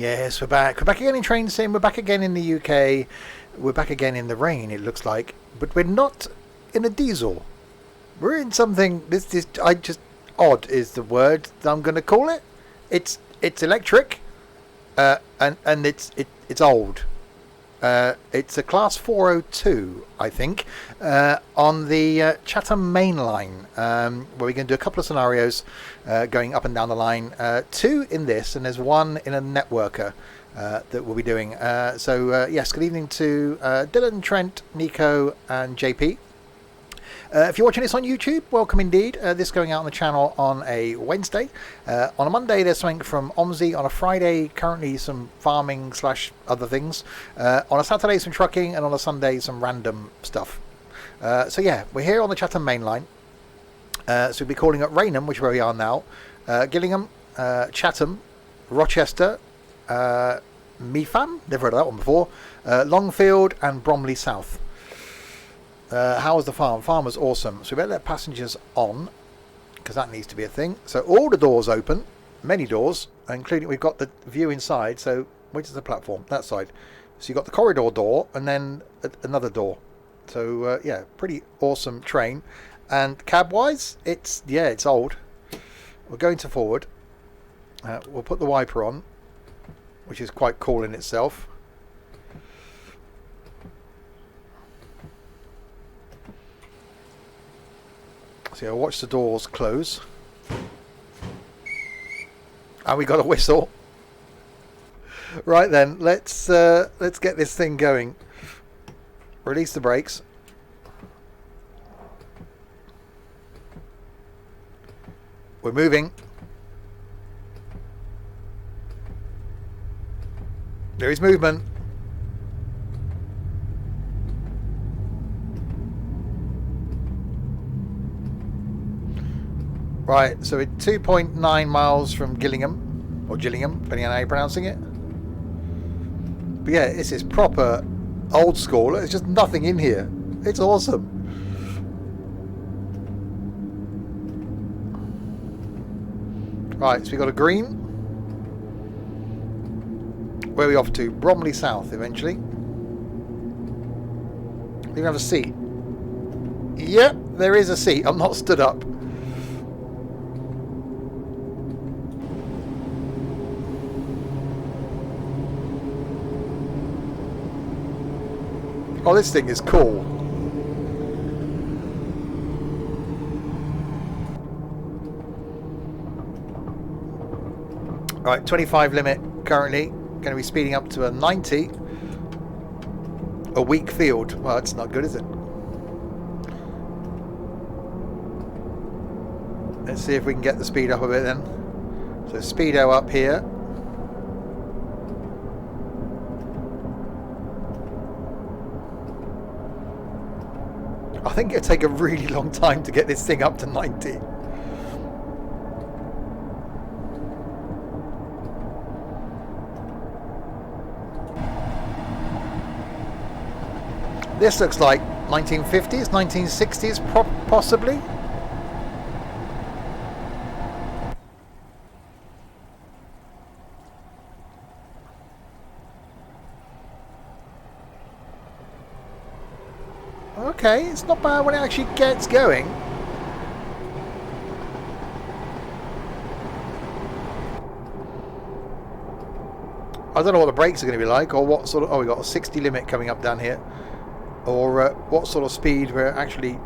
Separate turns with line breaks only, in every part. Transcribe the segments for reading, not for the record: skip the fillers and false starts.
Yes, we're back. We're back again in Train Sim. We're back again in the UK. We're back again in the rain, it looks like. But we're not in a diesel. We're in something. Odd is the word that I'm going to call it. It's electric, and it's old. It's a Class 402, I think, on the Chatham Main Line, where we're going to do a couple of scenarios going up and down the line. Two in this, and there's one in a networker that we'll be doing. Yes, good evening to Dylan, Trent, Nico, and JP. If you're watching this on YouTube, welcome indeed. This going out on the channel on a Wednesday. On a Monday, there's something from OMSI. On a Friday, currently some farming / other things. On a Saturday, some trucking. And on a Sunday, some random stuff. We're here on the Chatham Main Line. So we'll be calling at Rainham, which is where we are now. Gillingham, Chatham, Rochester, Meafam, never heard of that one before. Longfield and Bromley South. How was the farm? Farm was awesome. So we better let passengers on, because that needs to be a thing. So all the doors open, many doors, including we've got the view inside. So which is the platform? That side. So you've got the corridor door and then another door. So pretty awesome train. And cab-wise, it's old. We're going to forward. We'll put the wiper on, which is quite cool in itself. So I'll watch the doors close. And we got a whistle. Right then, let's get this thing going. Release the brakes. We're moving. There is movement. Right, so we're 2.9 miles from Gillingham, or Gillingham, depending on how you're pronouncing it. But yeah, this is proper old school. There's just nothing in here. It's awesome. Right, so we got a green. Where are we off to? Bromley South, eventually. We even have a seat. Yep, there is a seat. I'm not stood up. Oh, this thing is cool. Right, 25 limit currently. Going to be speeding up to a 90. A weak field. Well, that's not good, is it? Let's see if we can get the speed up a bit then. So speedo up here. I think it'll take a really long time to get this thing up to 90. This looks like 1950s, 1960s, possibly. Okay, it's not bad when it actually gets going. I don't know what the brakes are going to be like, or what sort of... Oh, we got a 60 limit coming up down here. Or what sort of speed we're actually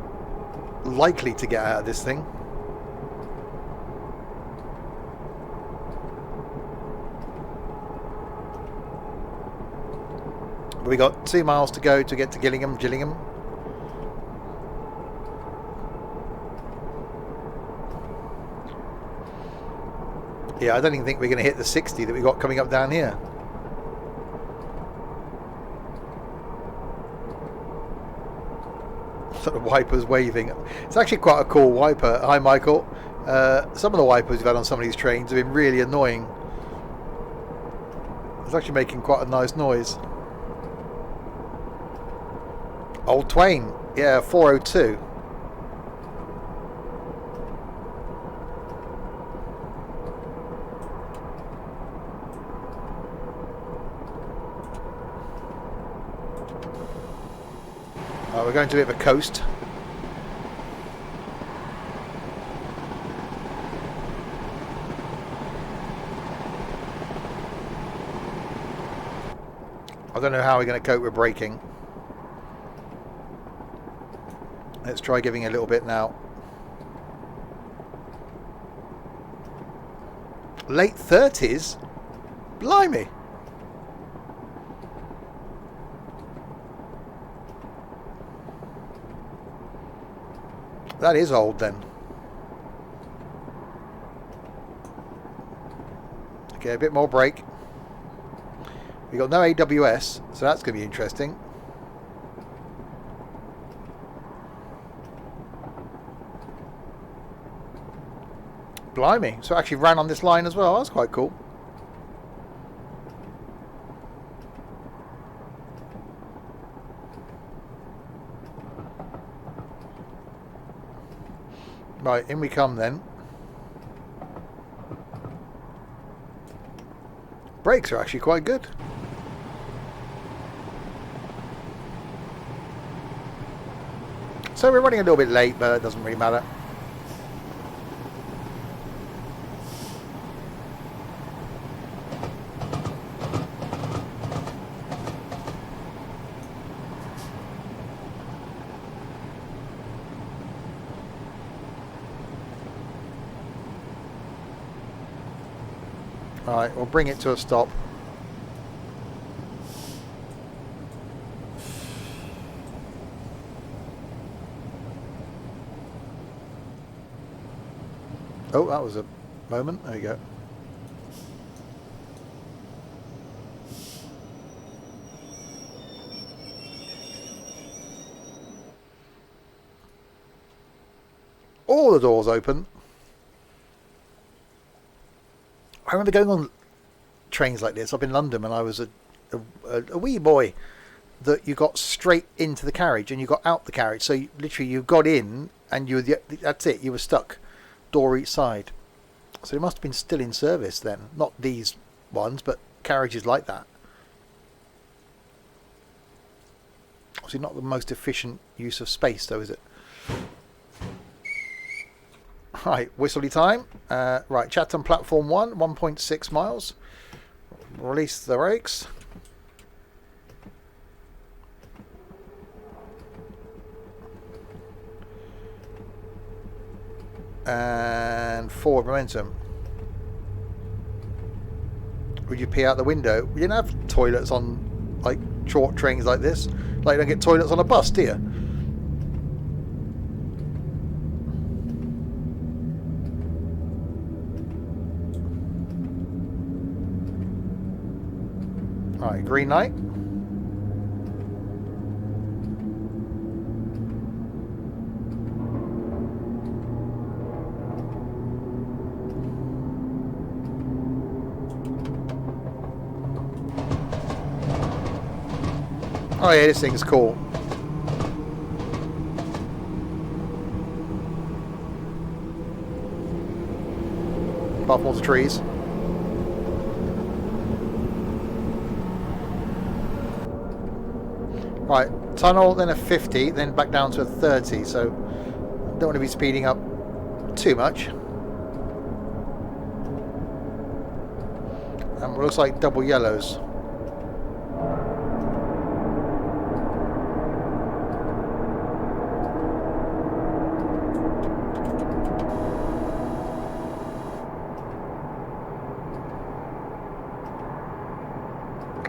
likely to get out of this thing. We got 2 miles to go to get to Gillingham. Yeah, I don't even think we're going to hit the 60 that we got coming up down here. Sort of wipers waving. It's actually quite a cool wiper. Hi, Michael. Some of the wipers we've had on some of these trains have been really annoying. It's actually making quite a nice noise. Old Twain. Yeah, 402. going to a bit of a coast. I don't know how we're going to cope with braking. Let's try giving a little bit now. Late 30s? Blimey. That is old then. Okay, a bit more brake. We got no AWS, so that's going to be interesting. Blimey, so it actually ran on this line as well. That's quite cool. Right, in we come then. Brakes are actually quite good. So we're running a little bit late, but it doesn't really matter. Alright, we'll bring it to a stop. Oh, that was a moment. There you go. All the doors open. I remember going on trains like this up in London when I was a wee boy, that you got straight into the carriage and you got out the carriage. So you got in and that's it. You were stuck. Door each side. So it must have been still in service then. Not these ones, but carriages like that. Obviously not the most efficient use of space though, is it? Right, whistly time. Right, Chatham Platform 1, 1.6 miles. Release the brakes. And forward momentum. Would you pee out the window? We didn't have toilets on like short trains like this. Like you don't get toilets on a bus, do you? Alright, green light. Oh yeah, this thing's cool. Apart from all the trees. Right, tunnel, then a 50, then back down to a 30, so don't want to be speeding up too much. And it looks like double yellows.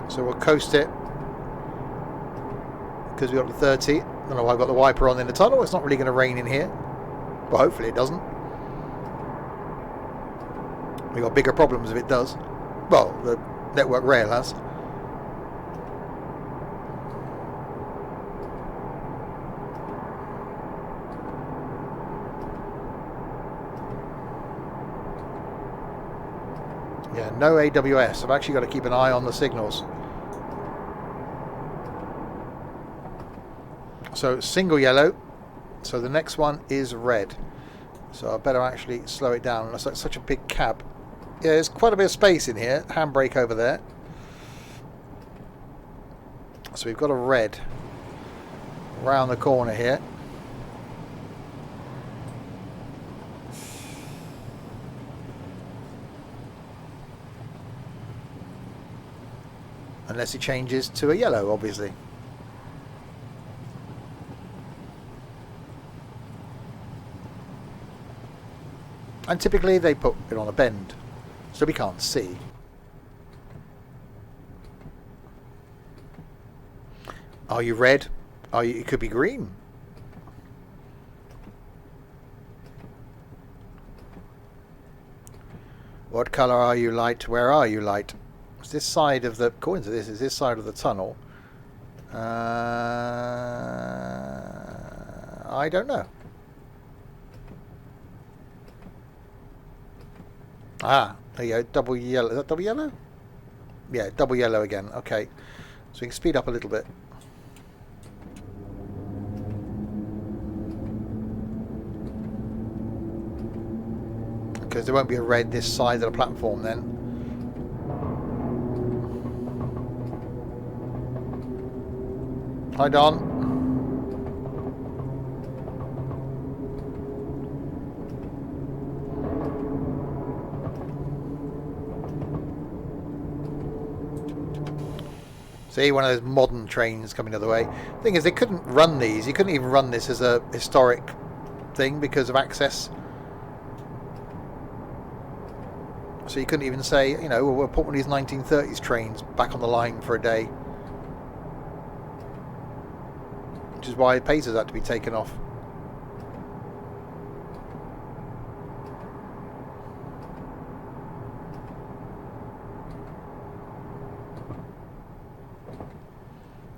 So we'll coast it because we've got the 30. I don't know why I've got the wiper on in the tunnel. It's not really going to rain in here, but hopefully it doesn't. We've got bigger problems if it does. Well, the Network Rail has. Yeah, no AWS. I've actually got to keep an eye on the signals. So single yellow. So the next one is red. So I better actually slow it down. That's like such a big cab. Yeah, there's quite a bit of space in here. Handbrake over there. So we've got a red. round the corner here. Unless it changes to a yellow, obviously. And typically they put it on a bend, so we can't see. Are you red? Are you? It could be green. What colour are you, light? Where are you, light? It's this side of the... According to this, is this side of the tunnel. I don't know. Ah, there you go. Double yellow. Is that double yellow? Yeah, double yellow again. Okay. So we can speed up a little bit. Because there won't be a red this side of the platform then. Hi, Don. See, one of those modern trains coming the other way. Thing is, they couldn't run these. You couldn't even run this as a historic thing because of access. So you couldn't even say, you know, we'll put one of these 1930s trains back on the line for a day. Which is why Pacers had to be taken off.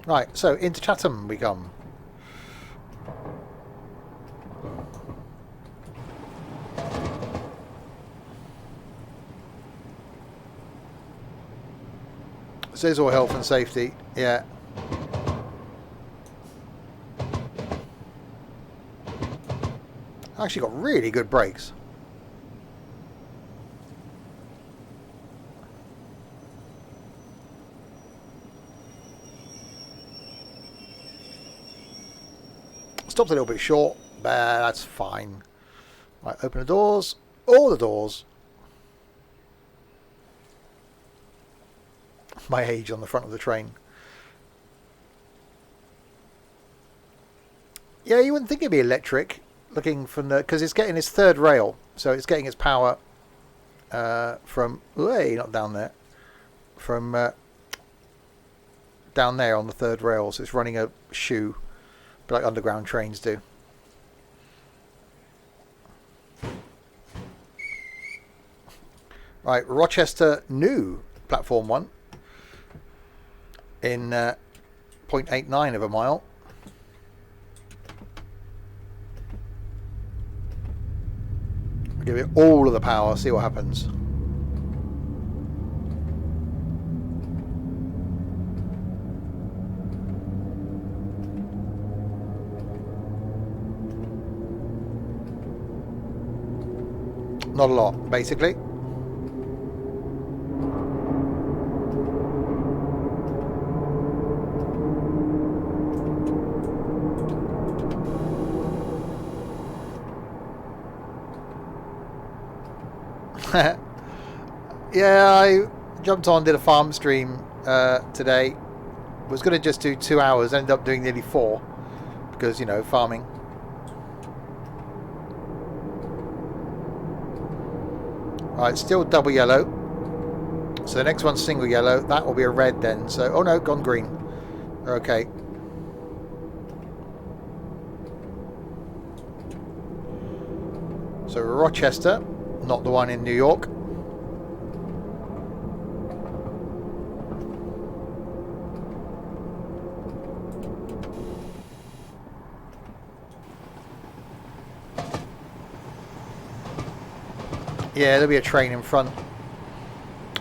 Right, so into Chatham we come. This is all health and safety, yeah. Actually got really good brakes. Stopped a little bit short, but that's fine. Right, open the doors. All the doors. My age on the front of the train. Yeah, you wouldn't think it'd be electric, looking from the... Because it's getting its third rail, so it's getting its power from... Way, not down there. From down there on the third rail, so it's running a shoe. Like underground trains do. Right, Rochester New, platform 1. In 0.89 of a mile. Give it all of the power, see what happens. Not a lot, basically. Yeah, I jumped on, did a farm stream today. Was going to just do 2 hours, ended up doing nearly 4. Because, you know, farming. Right, still double yellow. So the next one's single yellow. That will be a red then. So, oh no, gone green. Okay. So Rochester, not the one in New York. Yeah, there'll be a train in front.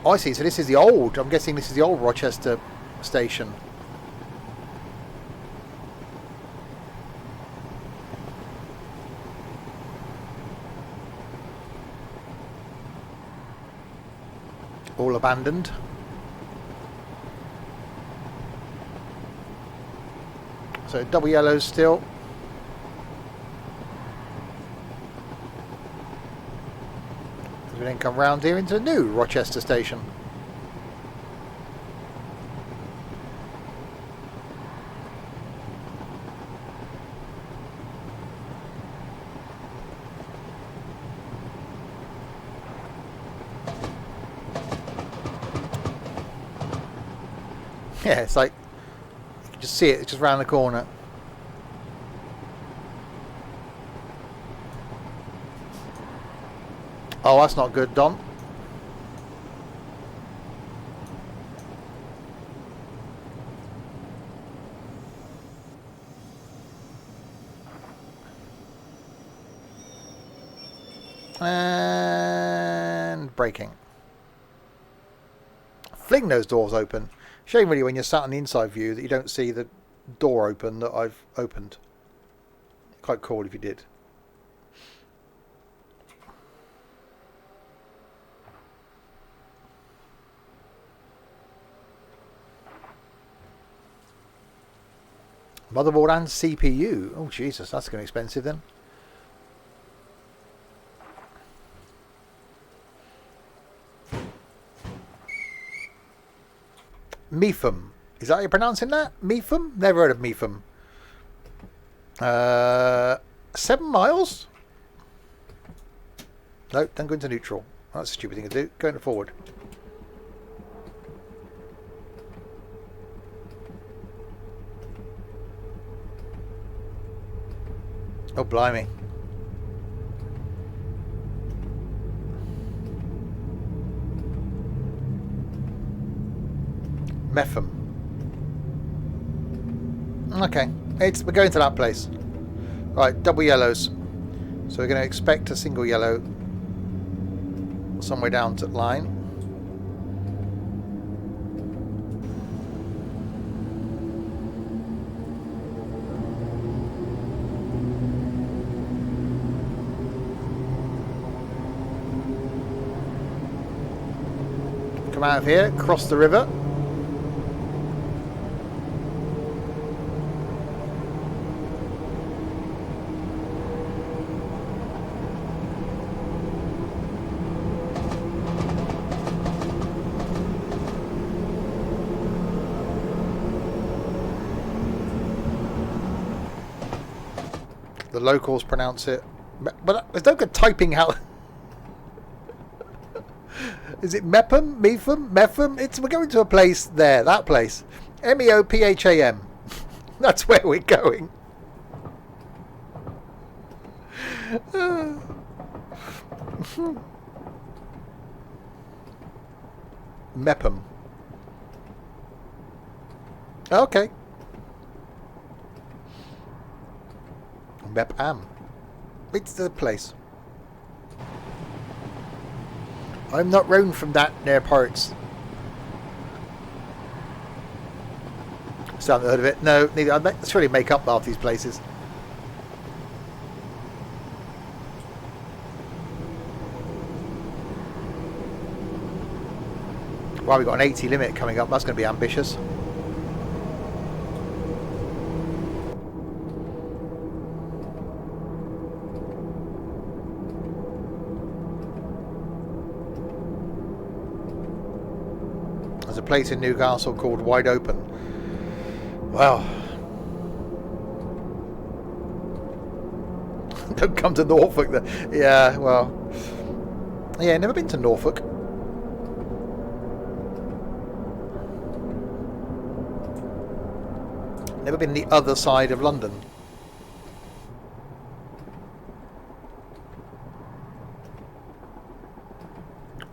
Oh, I see. So this is the old... I'm guessing this is the old Rochester station. All abandoned. So double yellows still. We then come round here into new Rochester station. Yeah, it's like you can just see it. It's just round the corner. Oh, that's not good, Don. And braking. Fling those doors open. Shame really when you're sat on the inside view that you don't see the door open that I've opened. Quite cool if you did. Motherboard and CPU. Oh Jesus, that's going to be expensive then. Mepham. Is that how you're pronouncing that? Mepham? Never heard of Mepham. 7 miles? No, don't go into neutral. That's a stupid thing to do. Go into forward. Oh, blimey. Mepham. Okay, we're going to that place. Right, double yellows. So we're going to expect a single yellow somewhere down to line. Come out of here, cross the river. The locals pronounce it, but there's no good typing out. Is it Mepham? Mepham? Mepham? We're going to a place there, that place. Meopham. That's where we're going. Mepham. Okay. Mepham. It's the place. I'm not round from that near parts. Still haven't heard of it. No, neither. I'd surely make up half these places. Well, we've got an 80 limit coming up. That's going to be ambitious. There's a place in Newcastle called Wide Open. Wow. Don't come to Norfolk. Yeah, well. Yeah, never been to Norfolk. Never been the other side of London.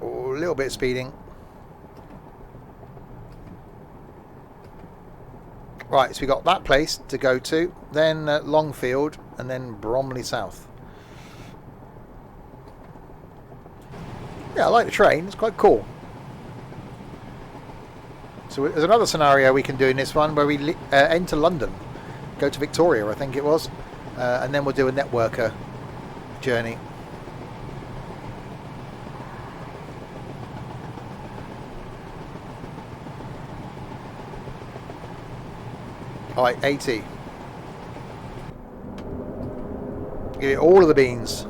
Oh, a little bit of speeding. Right, so we got that place to go to, then Longfield, and then Bromley South. Yeah, I like the train. It's quite cool. So there's another scenario we can do in this one where we enter London, go to Victoria, I think it was, and then we'll do a networker journey. Alright, 80. Give it all of the beans.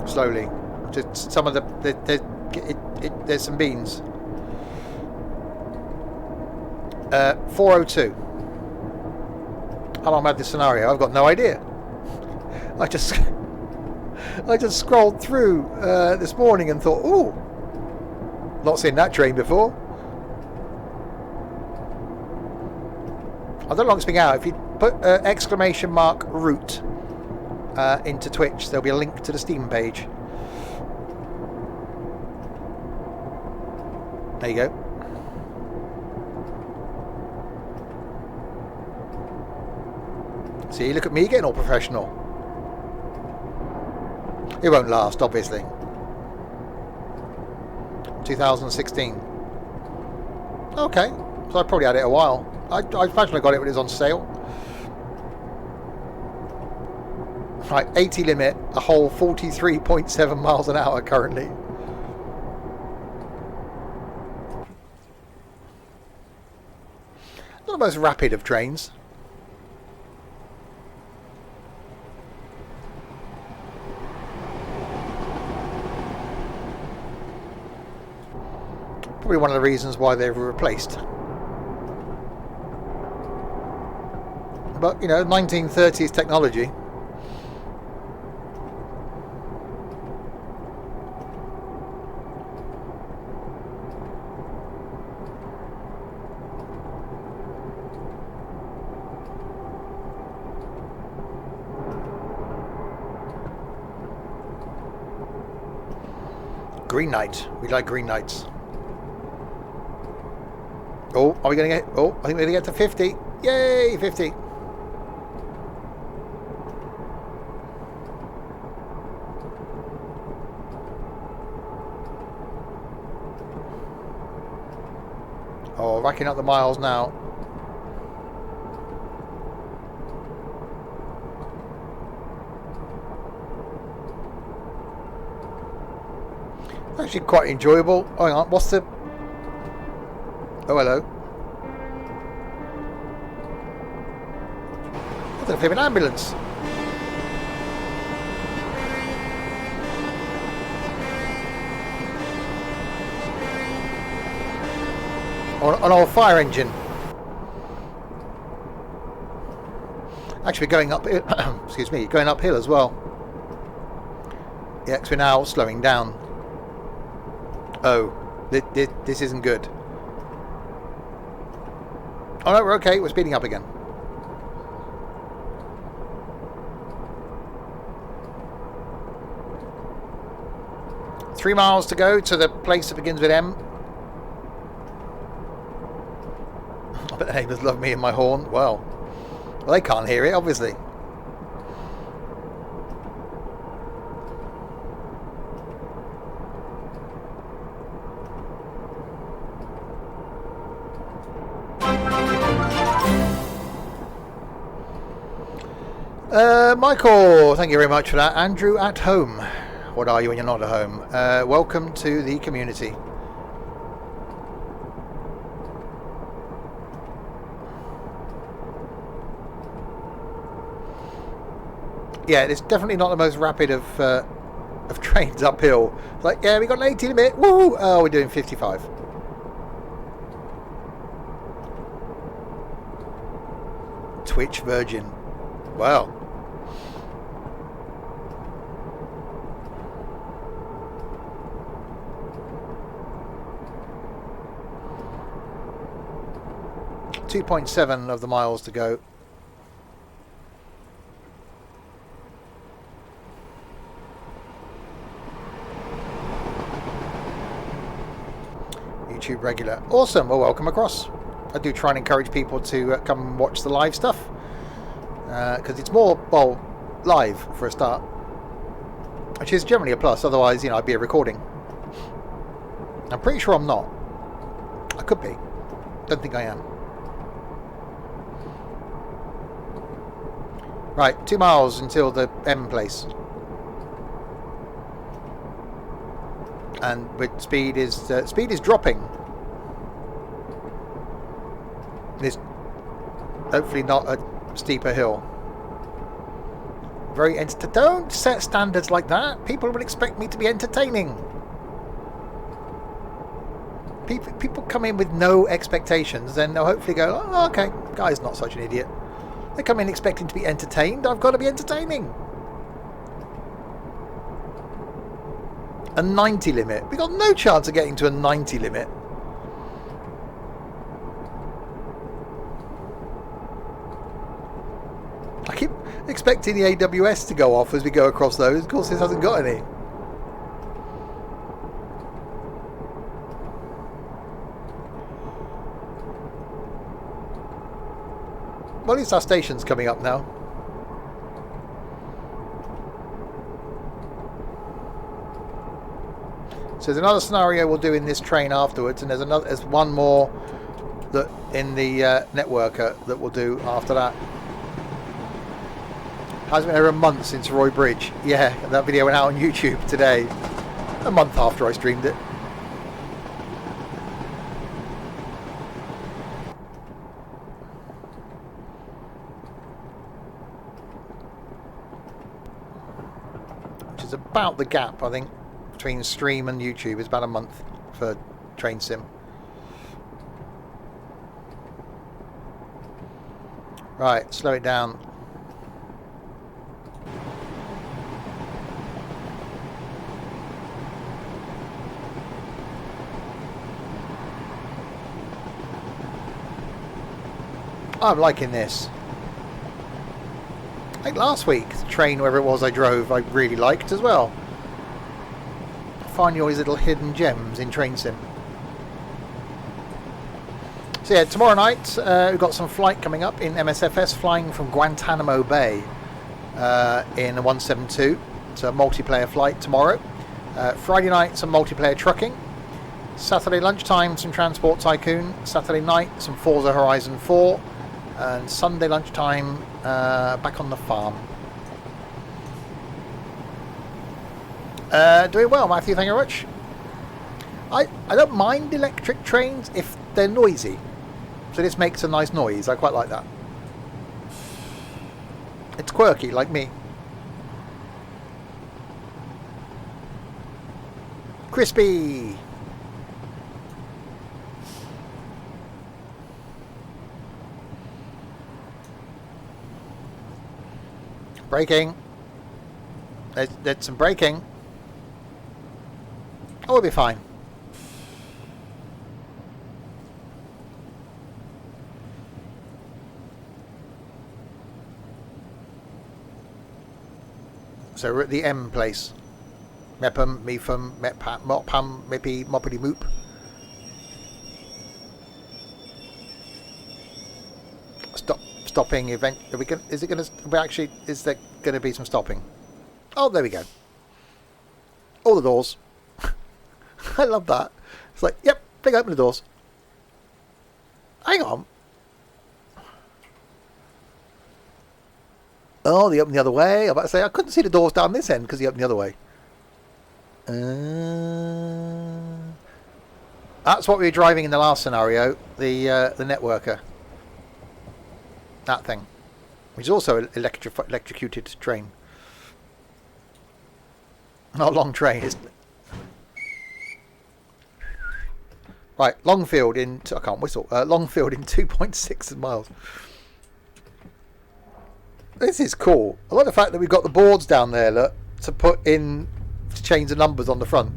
Slowly. Just some of there's some beans. 4:02. How long had this scenario? I've got no idea. I just scrolled through this morning and thought, ooh, not seen that train before. I don't know how long it's been out. If you put exclamation mark route into Twitch, there'll be a link to the Steam page. There you go. See, look at me getting all professional. It won't last, obviously. 2016. Okay, so I probably had it a while. I imagine I got it when it was on sale. Right, 80 limit, a whole 43.7 miles an hour currently. Not the most rapid of trains. Probably one of the reasons why they were replaced. But, you know, 1930s technology. Green night. We like green nights. Oh, are we going to get... Oh, I think we're going to get to 50. Yay, 50. Oh, racking up the miles now. Actually quite enjoyable. Oh, hang on, what's the... Oh, hello. I don't know if we have an ambulance. Or an old fire engine. Actually going up... excuse me, going uphill as well. Yeah, because we're now slowing down. Oh, this isn't good. Oh no, we're okay. We're speeding up again. Three miles to go to the place that begins with M. I bet the neighbours love me and my horn. Well, they can't hear it, obviously. Michael, thank you very much for that. Andrew at home. What are you when you're not at home? Welcome to the community. Yeah, it's definitely not the most rapid of trains uphill. It's like, yeah, we got an 80 limit. Woo! Oh, we're doing 55. Twitch Virgin. Wow. .7 of the miles to go. YouTube regular. Awesome. Well, welcome across. I do try and encourage people to come and watch the live stuff. Because it's more, well, live for a start. Which is generally a plus. Otherwise, you know, I'd be a recording. I'm pretty sure I'm not. I could be. Don't think I am. Right, 2 miles until the M place. but speed is dropping. It's hopefully not a steeper hill. Don't set standards like that. People will expect me to be entertaining. People come in with no expectations, then they'll hopefully go, oh, okay, guy's not such an idiot. They come in expecting to be entertained. I've got to be entertaining. A 90 limit. We got no chance of getting to a 90 limit. I keep expecting the AWS to go off as we go across those. Of course, this hasn't got any. Well, at least our station's coming up now. So there's another scenario we'll do in this train afterwards, and there's one more that in the networker that we'll do after that. Hasn't been over a month since Roy Bridge. Yeah, that video went out on YouTube today, a month after I streamed it. Which is about the gap, I think, between stream and YouTube. Is about a month for train sim. Right, slow it down. I'm liking this. I think last week, the train, wherever it was I drove, I really liked as well. Find all these little hidden gems in train sim. So yeah, tomorrow night we've got some flight coming up in MSFS, flying from Guantanamo Bay in a 172. It's a multiplayer flight tomorrow. Friday night, some multiplayer trucking. Saturday lunchtime, some Transport Tycoon. Saturday night, some Forza Horizon 4. And Sunday lunchtime, back on the farm. Doing well, Matthew, thank you very much. I don't mind electric trains if they're noisy. So this makes a nice noise. I quite like that. It's quirky, like me. Crispy! Braking. There's some braking. Oh, we'll be fine. So we're at the M place. Mepham, Mepham, Mepham, Mopham, Mippy, Moppity Moop. Stopping event. Are we going? Is it going to? Actually, is there going to be some stopping? Oh, there we go. All the doors. I love that. It's like, yep, they open the doors. Hang on. Oh, they open the other way. I'm about to say I couldn't see the doors down this end because they open the other way. That's what we were driving in the last scenario. The networker. That thing, which is also an electrocuted train. Not a long train, isn't it? Right, Longfield in... I can't whistle. Longfield in 2.6 miles. This is cool. I like the fact that we've got the boards down there, look, to put in... to change the numbers on the front.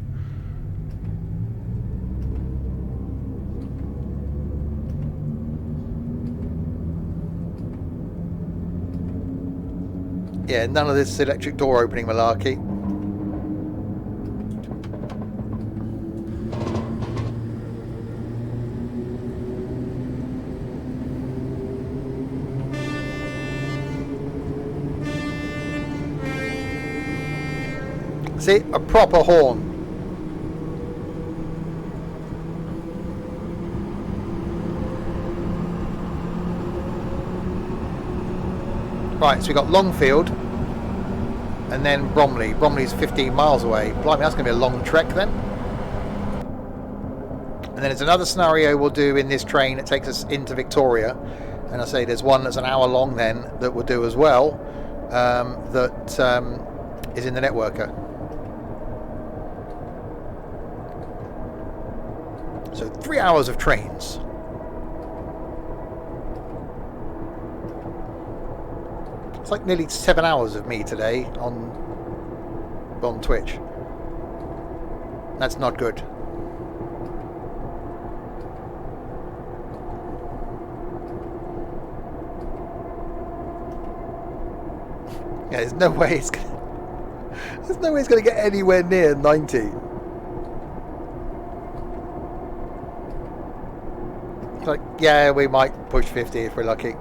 Yeah, none of this electric door opening malarkey. See, a proper horn. Right, so we've got Longfield and then Bromley. Bromley's 15 miles away. Blimey, that's going to be a long trek then. And then there's another scenario we'll do in this train that takes us into Victoria. And I say there's one that's an hour long then that we'll do as well, that is in the networker. So 3 hours of trains. It's like nearly 7 hours of me today on Twitch. That's not good. Yeah, there's no way it's gonna get anywhere near 90. It's like, yeah, we might push 50 if we're lucky.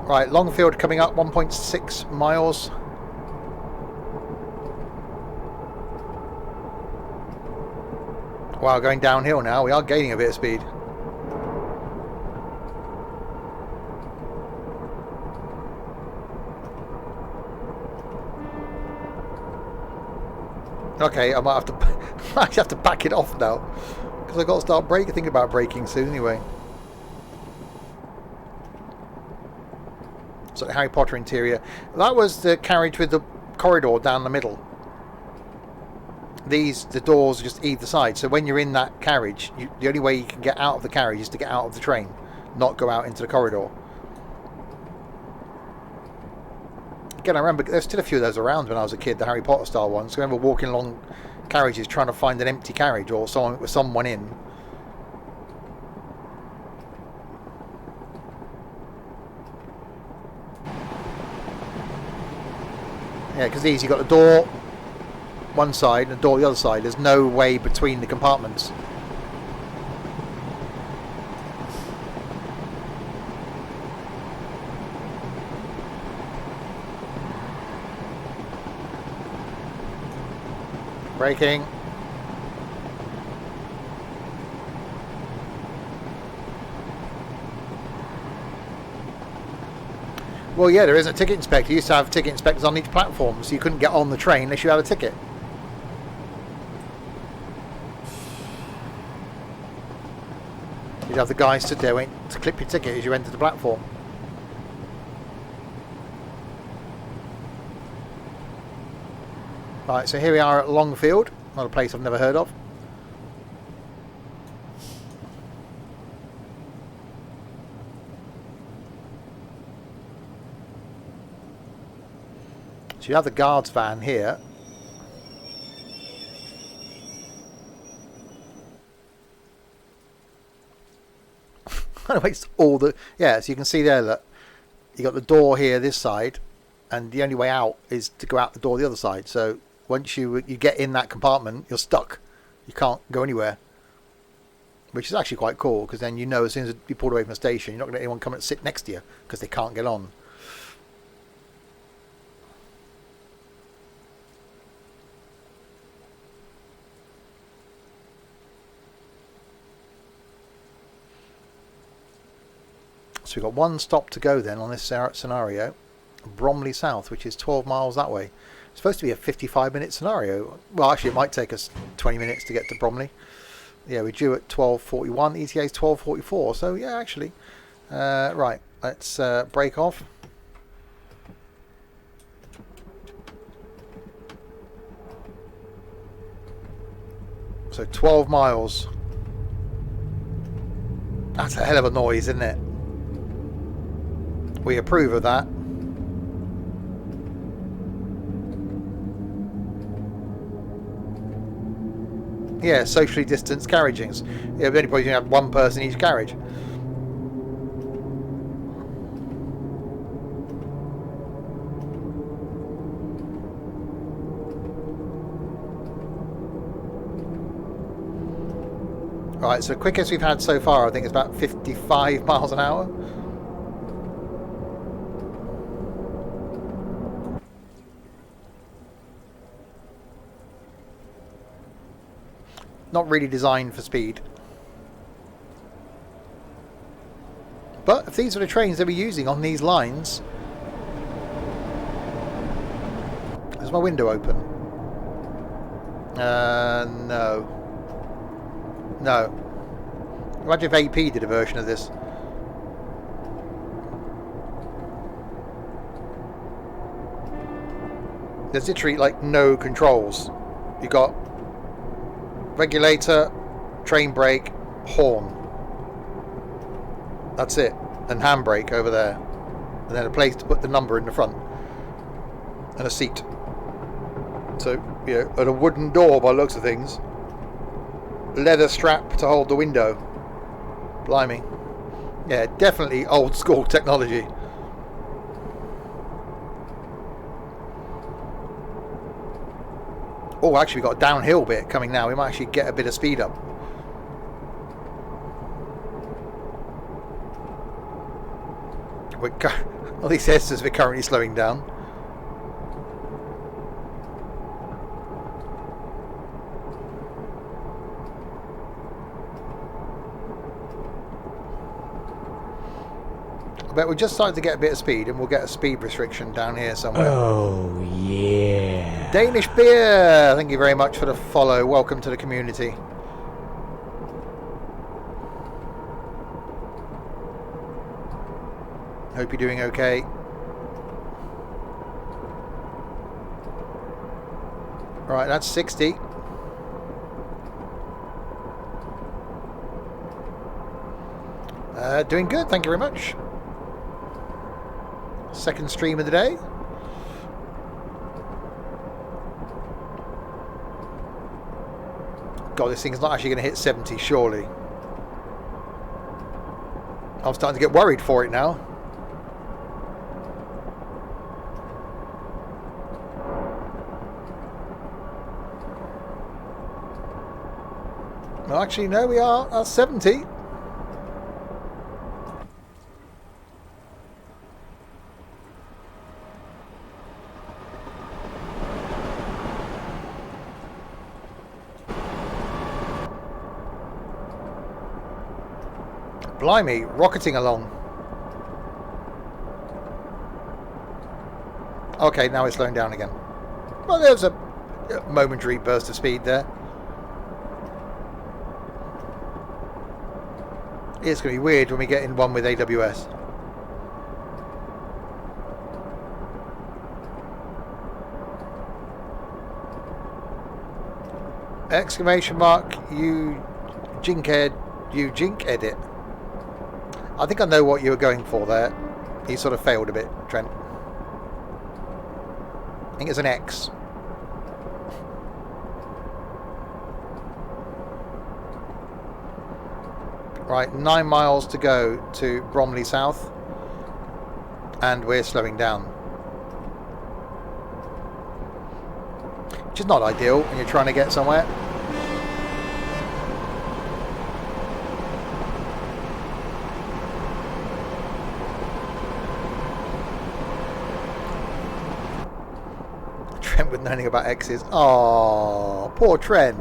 Right, Longfield coming up, 1.6 miles. Wow, going downhill now. We are gaining a bit of speed. Okay, I might have to back it off now because I've got to start thinking about braking soon anyway. So Harry Potter interior. That was the carriage with the corridor down the middle. The doors are just either side. So when you're in that carriage, the only way you can get out of the carriage is to get out of the train, not go out into the corridor. Again, I remember there's still a few of those around when I was a kid, the Harry Potter style ones. I remember walking along carriages trying to find an empty carriage or someone with someone in. Yeah, because these, you've got the door one side and the door the other side. There's no way between the compartments. Braking. Well, yeah, there isn't a ticket inspector. You used to have ticket inspectors on each platform, so you couldn't get on the train unless you had a ticket. You'd have the guy stood there waiting to clip your ticket as you entered the platform. Right, so here we are at Longfield, not a place I've never heard of. So you have the guards van here. Anyways, yeah, so you can see there that you got the door here this side, and the only way out is to go out the door the other side. So once you get in that compartment, you're stuck. You can't go anywhere, which is actually quite cool because then you know as soon as you pull away from the station, you're not going to let anyone come and sit next to you because they can't get on. So we've got one stop to go then on this scenario, Bromley South, which is 12 miles that way. It's supposed to be a 55-minute scenario. Well, actually, it might take us 20 minutes to get to Bromley. Yeah, we're due at 12:41. ETA is 12:44. So yeah, actually, right. Let's break off. So 12 miles. That's a hell of a noise, isn't it? We approve of that. Yeah, socially distanced carriages. Yeah, the only point you have one person in each carriage. Right, so quickest we've had so far, I think, is about 55 miles an hour. not really designed for speed. But if these are the trains they were using on these lines... Is my window open? No. No. Imagine if AP did a version of this. There's literally like no controls. You got regulator, train brake, horn. That's it. And handbrake over there. And then a place to put the number in the front. And a seat. So, you know, and a wooden door by the looks of things. Leather strap to hold the window. Blimey. Yeah, definitely old school technology. Oh, actually, we've got a downhill bit coming now. We might actually get a bit of speed up. At least it says we're currently slowing down. I bet we're just starting to get a bit of speed, and we'll get a speed restriction down here somewhere.
Oh, yeah.
Danish beer! Thank you very much for the follow. Welcome to the community. Hope you're doing okay. Right, that's 60. Doing good, thank you very much. Second stream of the day. God, this thing's not actually going to hit 70, surely. I'm starting to get worried for it now. Well, actually, no, we are at 70. Blimey, rocketing along. Okay, now it's slowing down again. Well, there's a momentary burst of speed there. It's going to be weird when we get in one with AWS. Exclamation mark, you jink edit. I think I know what you were going for there. You sort of failed a bit, Trent. I think it's an X. Right, 9 miles to go to Bromley South. And we're slowing down. Which is not ideal when you're trying to get somewhere. Trent with knowing about X's. Oh, poor Trent.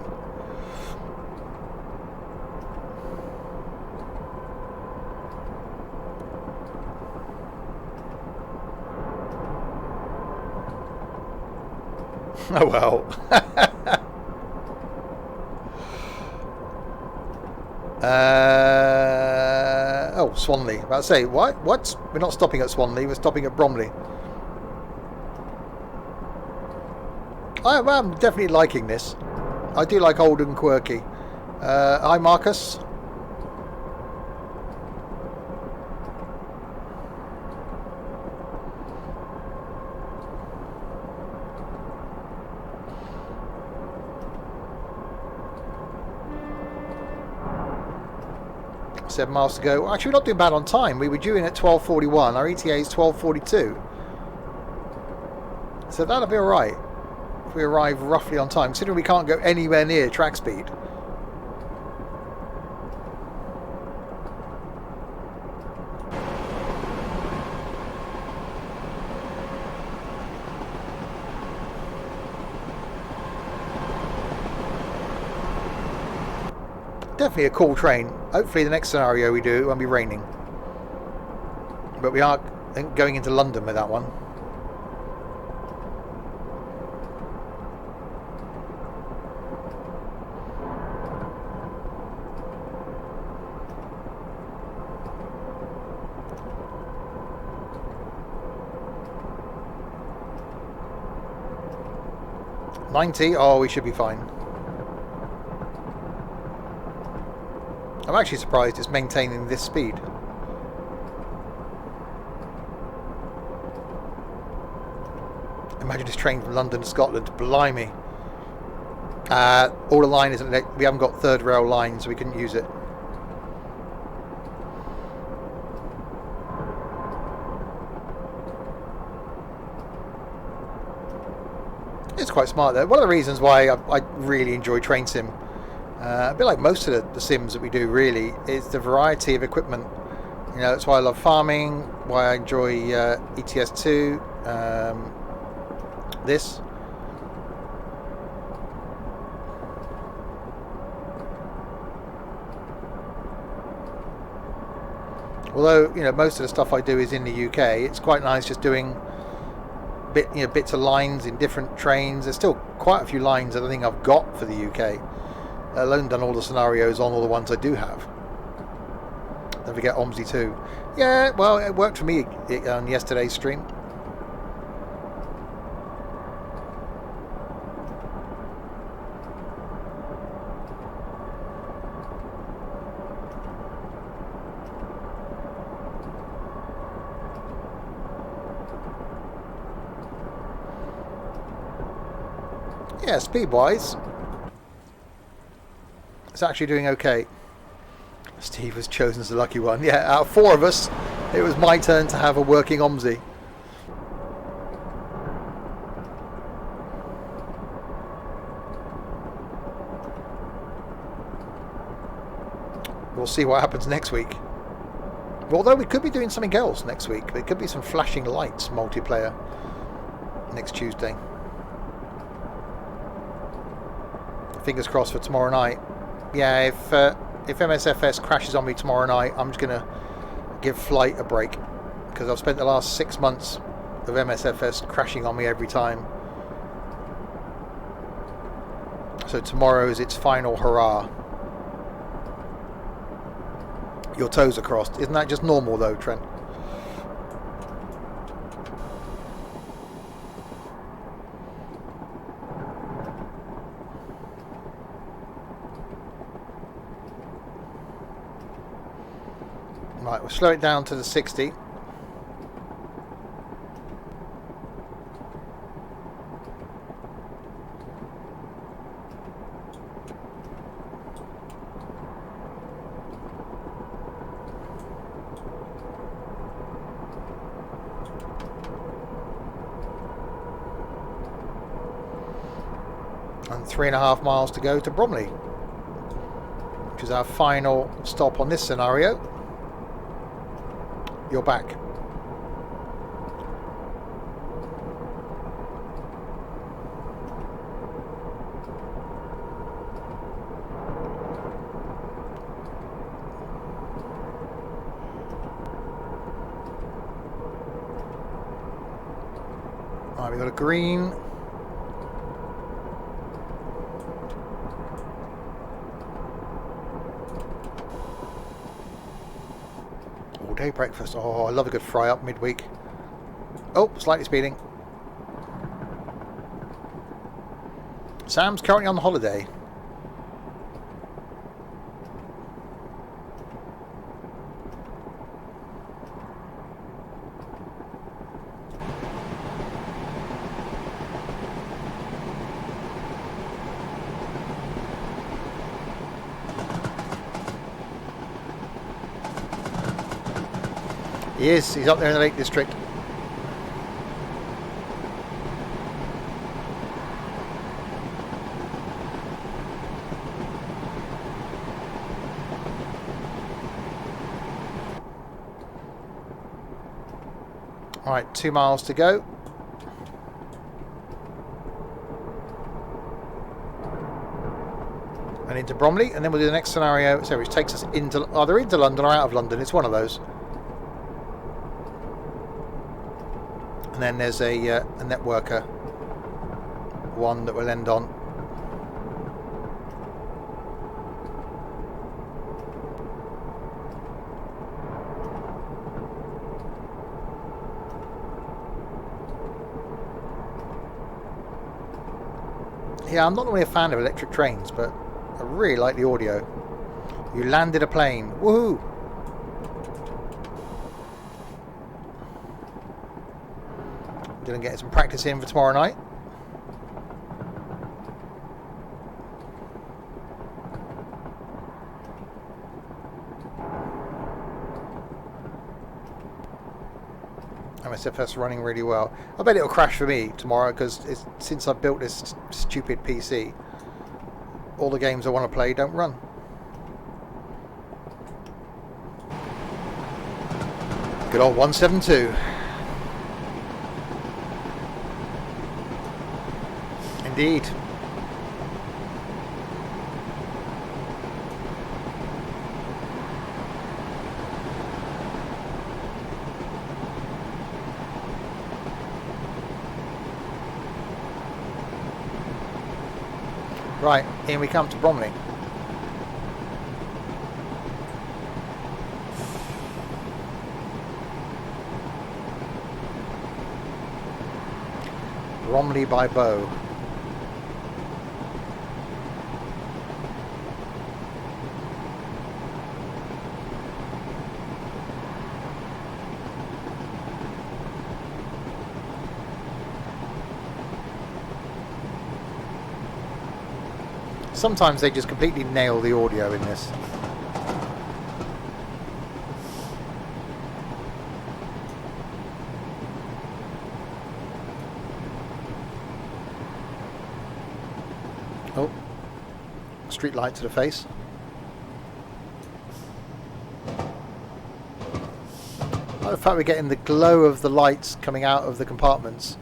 Oh well. Oh, Swanley. About to say, what? We're not stopping at Swanley, we're stopping at Bromley. I'm definitely liking this. I do like old and quirky. Hi, Marcus. Seven miles to go. Actually, we're not doing bad on time. We were due in at 12:41. Our ETA is 12:42. So that'll be alright if we arrive roughly on time, considering we can't go anywhere near track speed. definitely a cool train. Hopefully the next scenario we do it won't be raining. But we are going into London with that one. $90. Oh, we should be fine. I'm actually surprised it's maintaining this speed. Imagine this train from London to Scotland. Blimey. All the line isn't. We haven't got third rail line, so we couldn't use it. It's quite smart though. One of the reasons why I really enjoy Train Sim, a bit like most of the sims that we do really, is the variety of equipment. You know, that's why I love farming, why I enjoy ETS2, this. Although, you know, most of the stuff I do is in the UK, it's quite nice just doing bits of lines in different trains. There's still quite a few lines I don't think I've got for the UK, let alone done all the scenarios on all the ones I do have. Don't forget OMSI too. Yeah, well, it worked for me on yesterday's stream. Yeah, speed-wise, it's actually doing okay. Steve was chosen as the lucky one. Yeah, out of 4 of us, it was my turn to have a working OMSI. We'll see what happens next week. Although we could be doing something else next week. There could be some flashing lights multiplayer next Tuesday. Fingers crossed for tomorrow night. Yeah, if MSFS crashes on me tomorrow night, I'm just gonna give flight a break, because I've spent the last 6 months of MSFS crashing on me every time. So tomorrow is its final hurrah. Your toes are crossed. Isn't that just normal though, Trent? Right, we'll slow it down to the 60. And 3.5 miles to go to Bromley, which is our final stop on this scenario. You're back. Right, we've got a green. Day breakfast. Oh, I love a good fry up midweek. Oh, slightly speeding. Sam's currently on holiday. He is. He's up there in the Lake District. All right, 2 miles to go. and into Bromley, and then we'll do the next scenario, so which takes us into either into London or out of London. It's one of those. And then there's a networker one that we'll end on. Yeah, I'm not really a fan of electric trains, but I really like the audio. You landed a plane. Woohoo! Gonna get some practice in for tomorrow night. MSFS running really well. I bet it'll crash for me tomorrow because since I've built this stupid PC, all the games I want to play don't run. Good old 172. Indeed. Right, here we come to Bromley. Bromley by Bow. Sometimes they just completely nail the audio in this. Oh, street light to the face. I like the fact we're getting the glow of the lights coming out of the compartments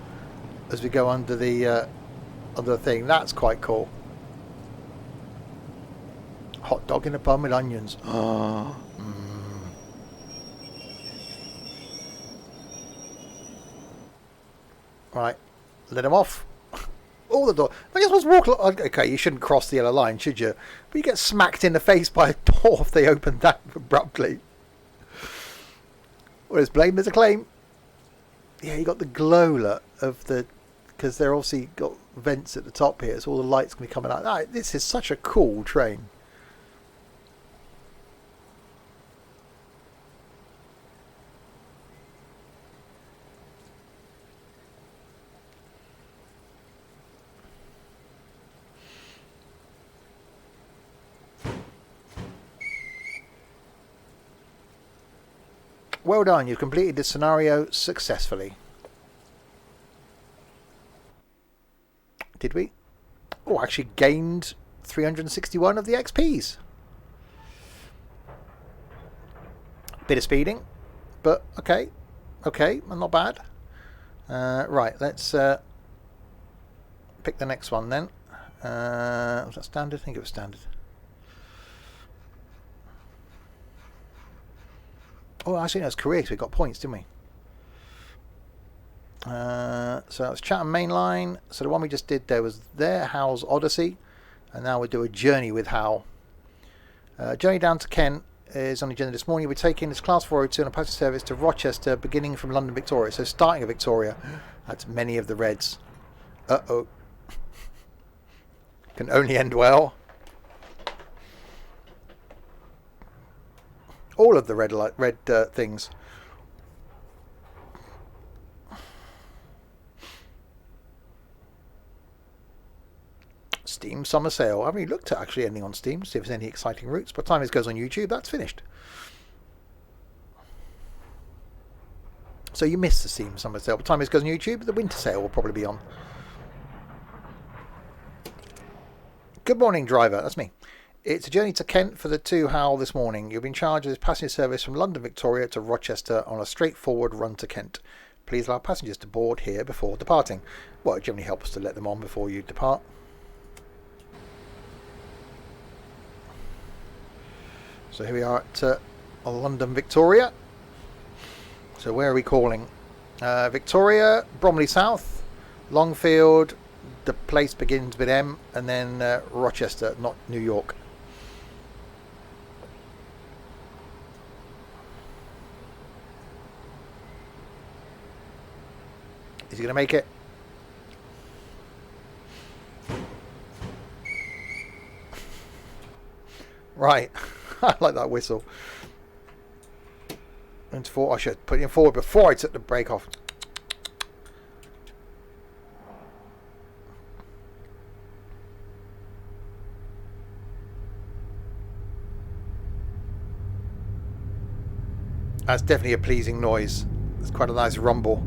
as we go under the thing. That's quite cool. Hot dog in a bun with onions. Oh. Right, let him off. All the door. I guess let's walk. Okay, you shouldn't cross the yellow line, should you? But you get smacked in the face by a door if they open that abruptly. Well, there's blame, there's a claim. Yeah, you got the glow of the, because they're obviously got vents at the top here, so all the lights can be coming out. Ah, this is such a cool train. Well done, you've completed this scenario successfully. Did we? Oh, actually gained 361 of the XPs. Bit of speeding, but okay, not bad. Right, let's pick the next one then. Was that standard? I think it was standard. Oh, actually, no, it's career because we got points, didn't we? So that was Chatham Main Line. So the one we just did there was Hal's Odyssey. And now we'll do a journey with Hal. Journey down to Kent is on the agenda this morning. We're taking this Class 402 on a passenger service to Rochester, beginning from London Victoria. So starting at Victoria. That's many of the Reds. Uh-oh. Can only end well. All of the red things. Steam summer sale. I haven't really looked at actually anything on Steam, see if there's any exciting routes. By the time this goes on YouTube, that's finished. So you missed the Steam summer sale. By the time this goes on YouTube, the winter sale will probably be on. Good morning, driver. That's me. It's a journey to Kent for the 2 Hal this morning. You've been charged with passenger service from London Victoria to Rochester on a straightforward run to Kent. Please allow passengers to board here before departing. Well, it generally helps to let them on before you depart. So here we are at London Victoria. So where are we calling? Victoria, Bromley South, Longfield, the place begins with M, and then Rochester, not New York. Is he going to make it? Right. I like that whistle. And I should put him forward before I took the brake off. That's definitely a pleasing noise. It's quite a nice rumble.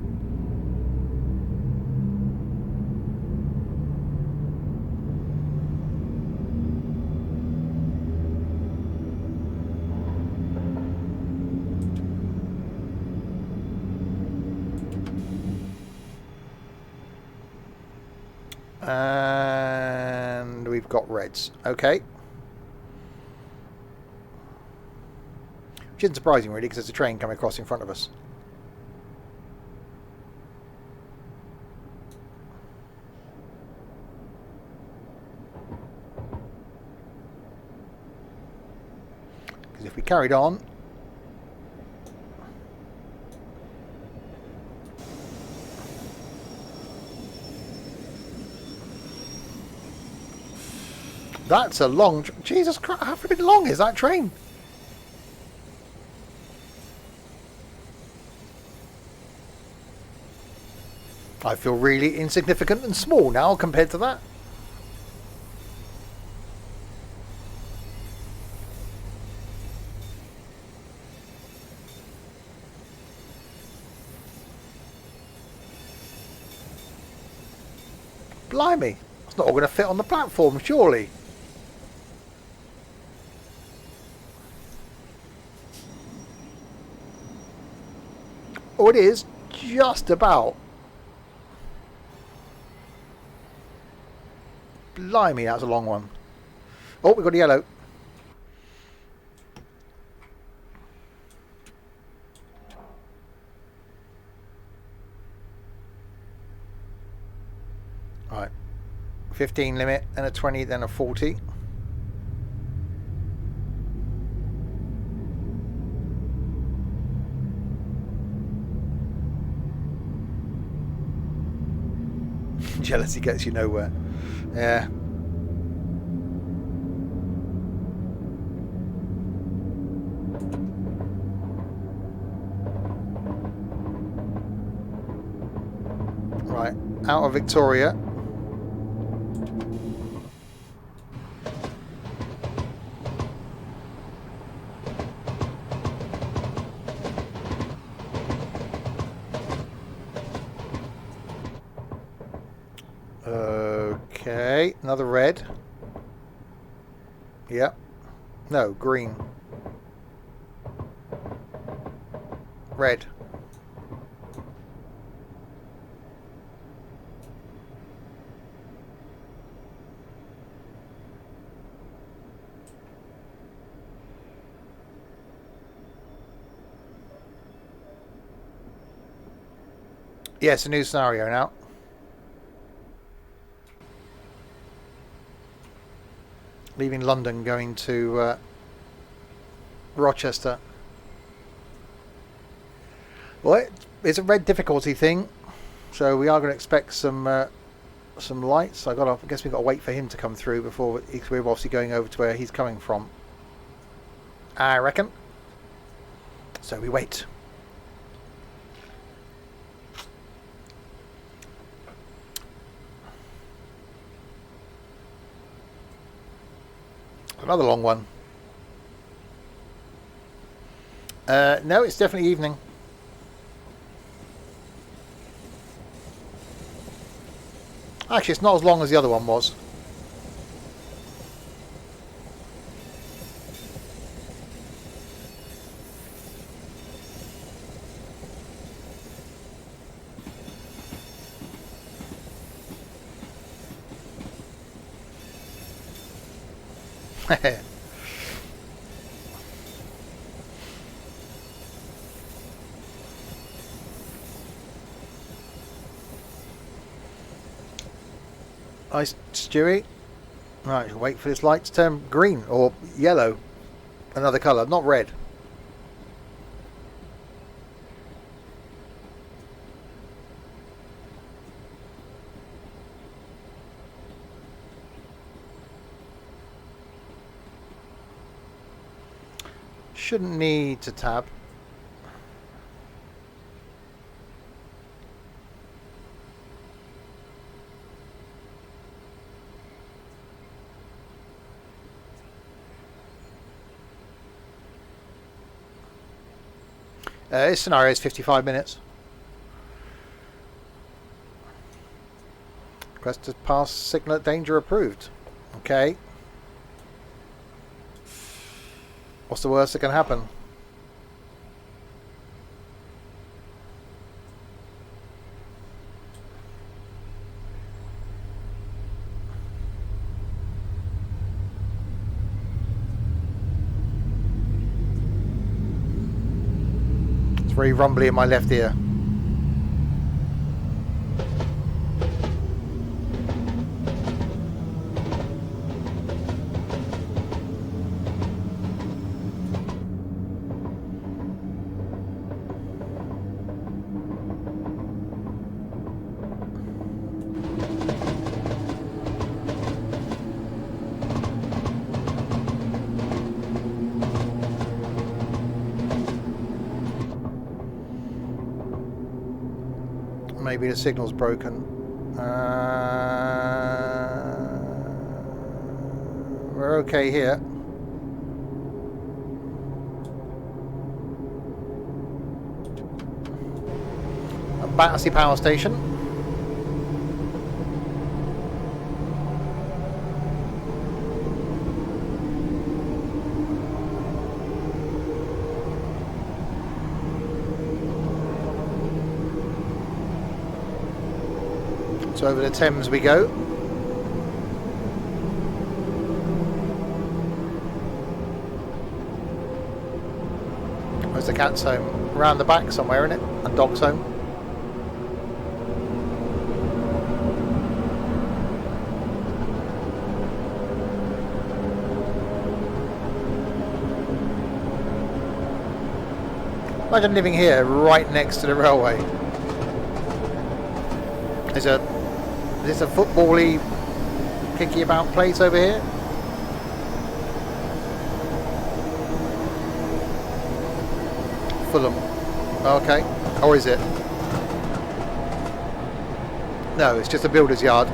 And we've got reds. Okay. Which isn't surprising really, because there's a train coming across in front of us. Because if we carried on, that's a long... Jesus Christ, how freaking long is that train? I feel really insignificant and small now compared to that. Blimey, it's not all going to fit on the platform, surely. Oh, it is just about. Blimey, that's a long one. Oh, we've got a yellow. Right. 15 limit, and a 20, then a 40. Jealousy gets you nowhere. Yeah. Right, out of Victoria. Okay, another red. Yep. No, green. Red. Yes, a new scenario now. Leaving London, going to Rochester. Well, it's a red difficulty thing, so we are going to expect some lights. I guess we've got to wait for him to come through before we're obviously going over to where he's coming from, I reckon. So we wait. Another long one. No, it's definitely evening. Actually, it's not as long as the other one was. Nice, Stewie. Right, wait for this light to turn green or yellow. Another colour, not red. Shouldn't need to tab. This scenario is 55 minutes. Request to pass signal at danger approved. Okay. What's the worst that can happen? It's very rumbly in my left ear. Maybe the signal's broken. We're okay here. A Battersea Power Station. So over the Thames we go. Where's the cat's home? Around the back somewhere, isn't it? And dog's home. Imagine living here right next to the railway. Is this a football-y, kicky about place over here? Fulham. Okay. Or is it? No, it's just a builder's yard.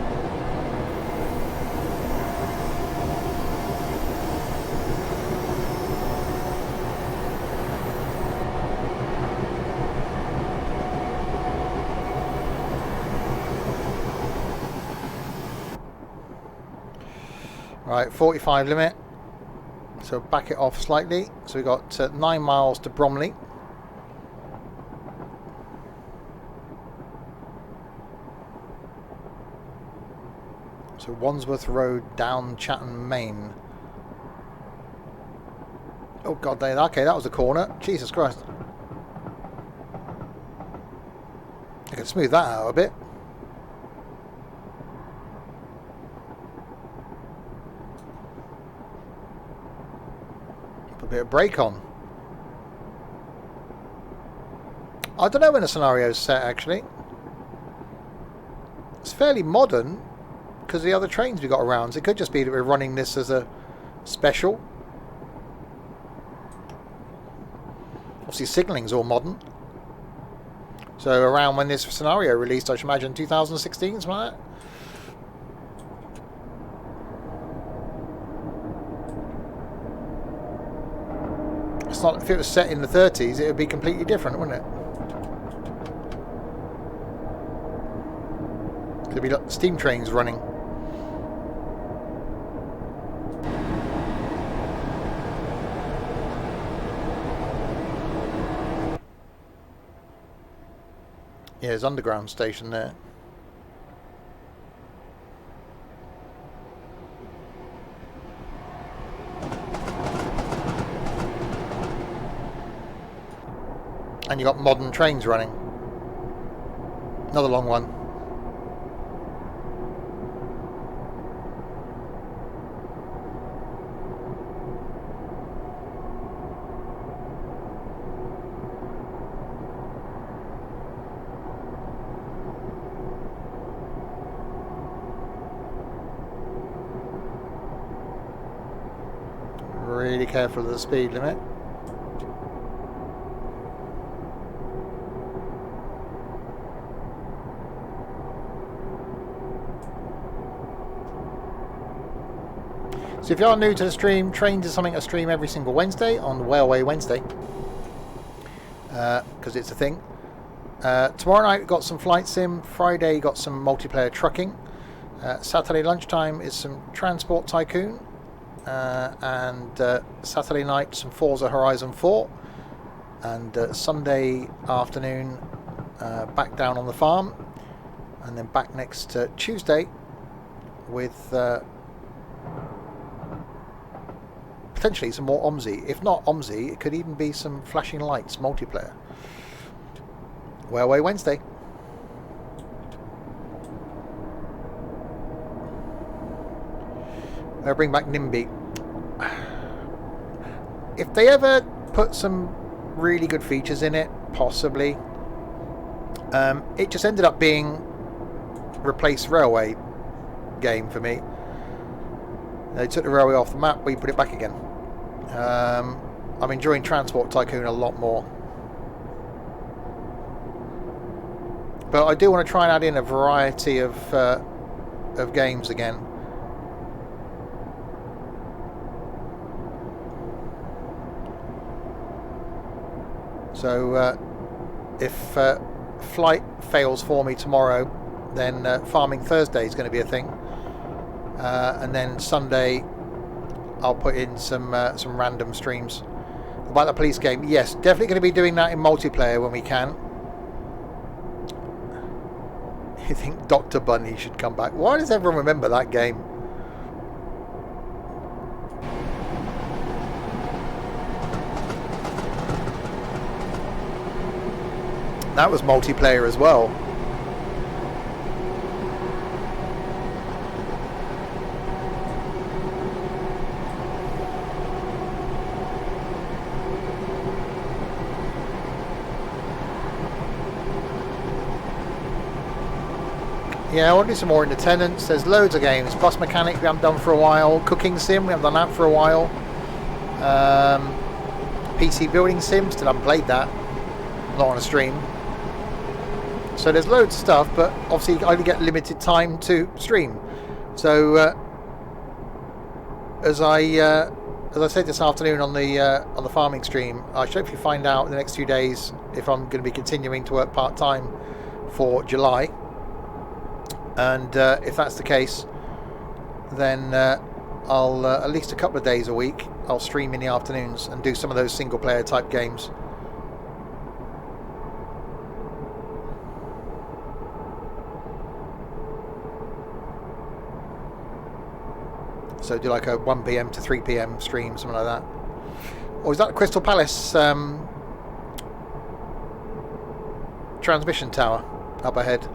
Right, 45 limit. So back it off slightly. So we've got 9 miles to Bromley. So Wandsworth Road down Chatham Main. Oh god, okay, that was a corner. Jesus Christ. I can smooth that out a bit. Put a bit of brake on. I don't know when the scenario's set actually. It's fairly modern because of the other trains we got around. So it could just be that we're running this as a special. Obviously signalling's all modern. So around when this scenario released, I should imagine 2016, something like that. It's not, if it was set in the 30s, it would be completely different, wouldn't it? There'd be like steam trains running. Yeah, there's underground station there. And you got modern trains running. Another long one. really careful of the speed limit. So if you are new to the stream, Trains is something I stream every single Wednesday on Railway Wednesday, because it's a thing. Tomorrow night got some flight sim, Friday got some multiplayer trucking, Saturday lunchtime is some Transport Tycoon, and Saturday night some Forza Horizon 4, and Sunday afternoon back down on the farm, and then back next Tuesday with potentially some more OMSI. If not OMSI, it could even be some flashing lights multiplayer. Railway Wednesday. They'll bring back NIMBY. If they ever put some really good features in it, possibly. It just ended up being replace railway game for me. They took the railway off the map, we put it back again. I'm enjoying Transport Tycoon a lot more. But I do want to try and add in a variety of games again. So if flight fails for me tomorrow, then Farming Thursday is going to be a thing. And then Sunday I'll put in some random streams about the police game. Yes, definitely going to be doing that in multiplayer when we can. You think Dr. Bunny should come back? Why does everyone remember that game? That was multiplayer as well. Yeah, I want to do some more Independence. There's loads of games. Bus Mechanic we haven't done for a while. Cooking Sim we haven't done that for a while. PC Building Sim, still haven't played that. Not on a stream. So there's loads of stuff, but obviously I only get limited time to stream. So as I said this afternoon on the farming stream, I should hopefully find out in the next few days if I'm going to be continuing to work part-time for July. And if that's the case, then I'll at least a couple of days a week I'll stream in the afternoons and do some of those single player type games. So do like a 1 PM to 3 PM stream, something like that. Or is that Crystal Palace transmission tower up ahead?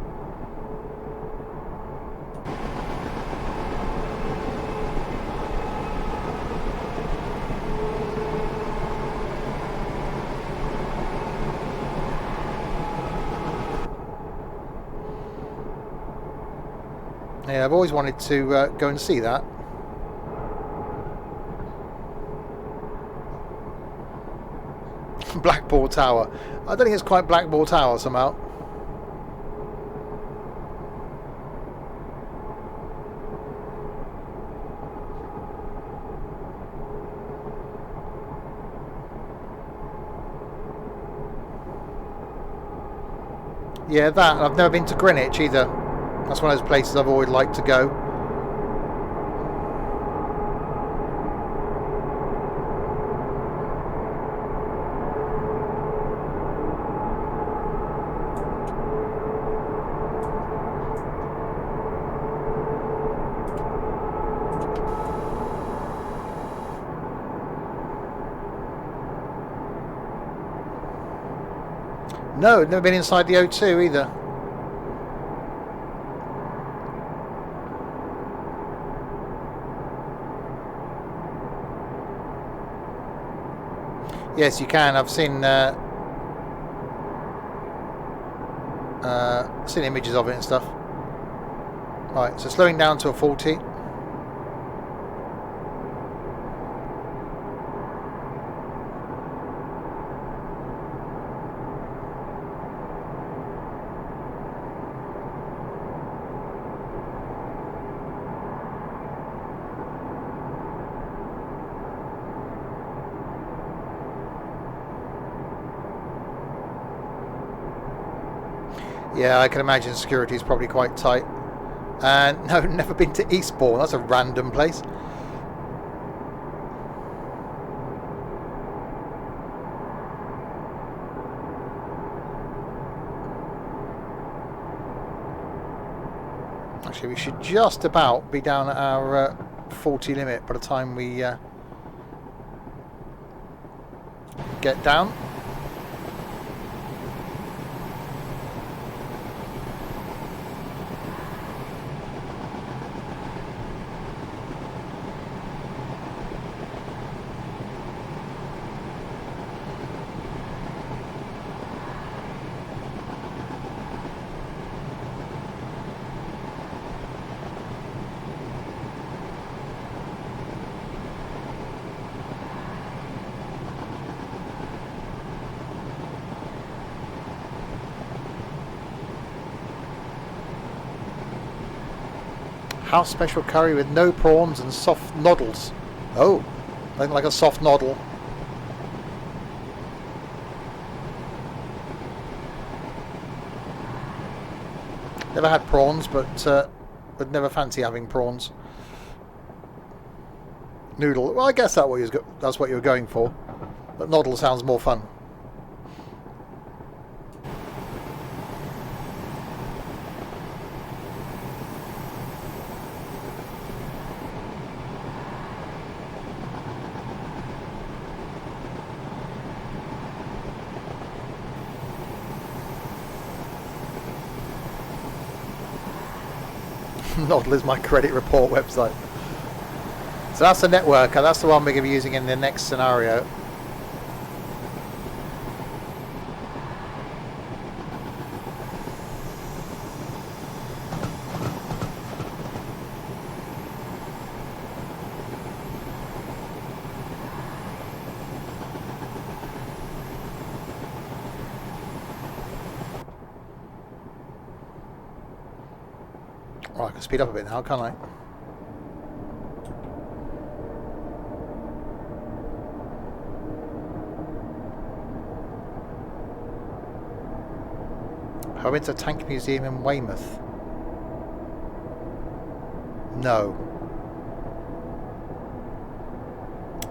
Yeah, I've always wanted to go and see that. Blackpool Tower. I don't think it's quite Blackpool Tower somehow. Yeah, that. I've never been to Greenwich either. That's one of those places I've always liked to go. No, never been inside the O2 either. Yes, you can. I've seen images of it and stuff. Right, so slowing down to a 40. Yeah, I can imagine security is probably quite tight. And no, never been to Eastbourne. That's a random place. Actually, we should just about be down at our 40 limit by the time we get down. House special curry with no prawns and soft noddles. Oh, nothing like a soft noddle. Never had prawns, but would never fancy having prawns. Noodle. Well, I guess that's what you were going for. But noddle sounds more fun. Noddle is my credit report website. So that's the networker. That's the one we're going to be using in the next scenario. Right, I can speed up a bit now, can't I? Have I been to the Tank Museum in Weymouth? No.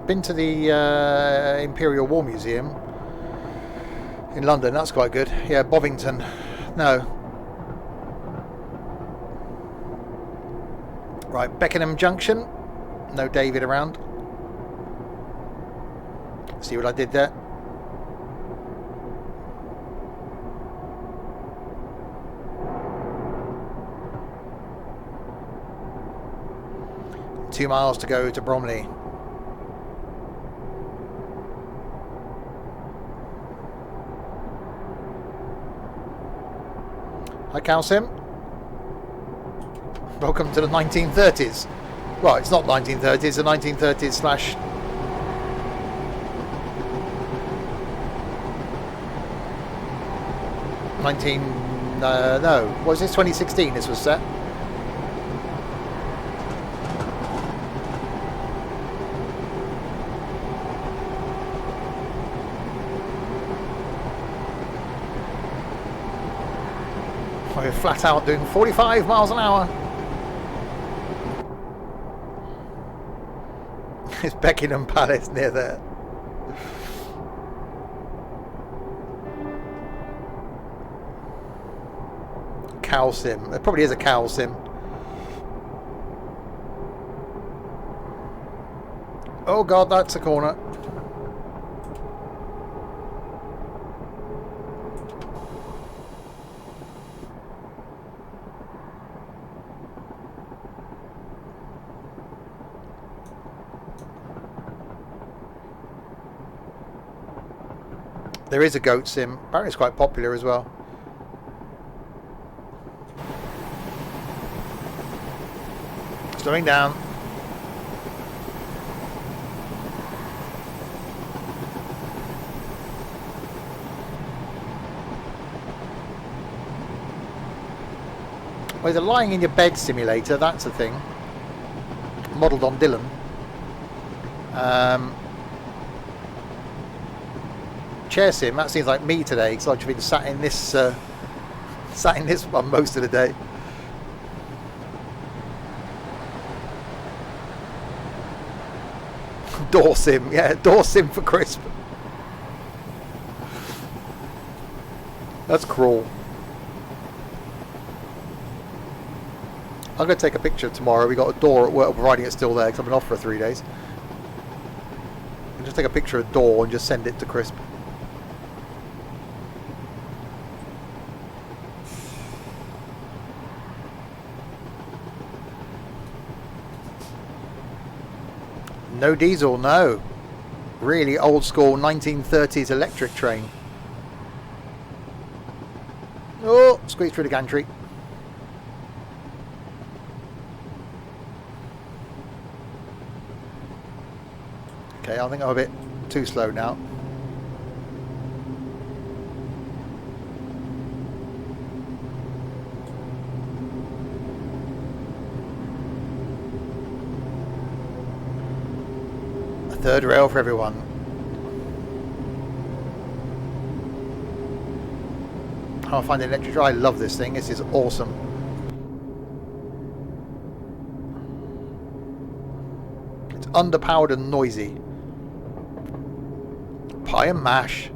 Been to the Imperial War Museum in London, that's quite good. Yeah, Bovington. No. Right, Beckenham Junction. No David around. See what I did there? Two miles to go to Bromley. Hi, Calsim. Welcome to the 1930s. Well, it's not 1930s, it's the 1930s slash... no, what was this, 2016 this was set? We're flat out doing 45 miles an hour. It's Beckenham Palace near there. Calsim. There probably is a Calsim. Oh god, that's a corner. There is a goat sim. Apparently it's quite popular as well. Slowing down. Well, the lying in your bed simulator, that's a thing. Modelled on Dylan. Chair sim, that seems like me today, because I've been sat in this Sat in this one most of the day. Door sim, yeah, door sim for Crisp. That's cruel. I'm going to take a picture tomorrow. We got a door at work, providing it's still there, because I've been off for 3 days. And just take a picture of a door and just send it to Crisp. No diesel, no. Really old school 1930s electric train. Oh, squeeze through the gantry. Okay, I think I'm a bit too slow now. A third rail for everyone. How I find the electric drive. I love this thing. This is awesome. It's underpowered and noisy. Pie and mash,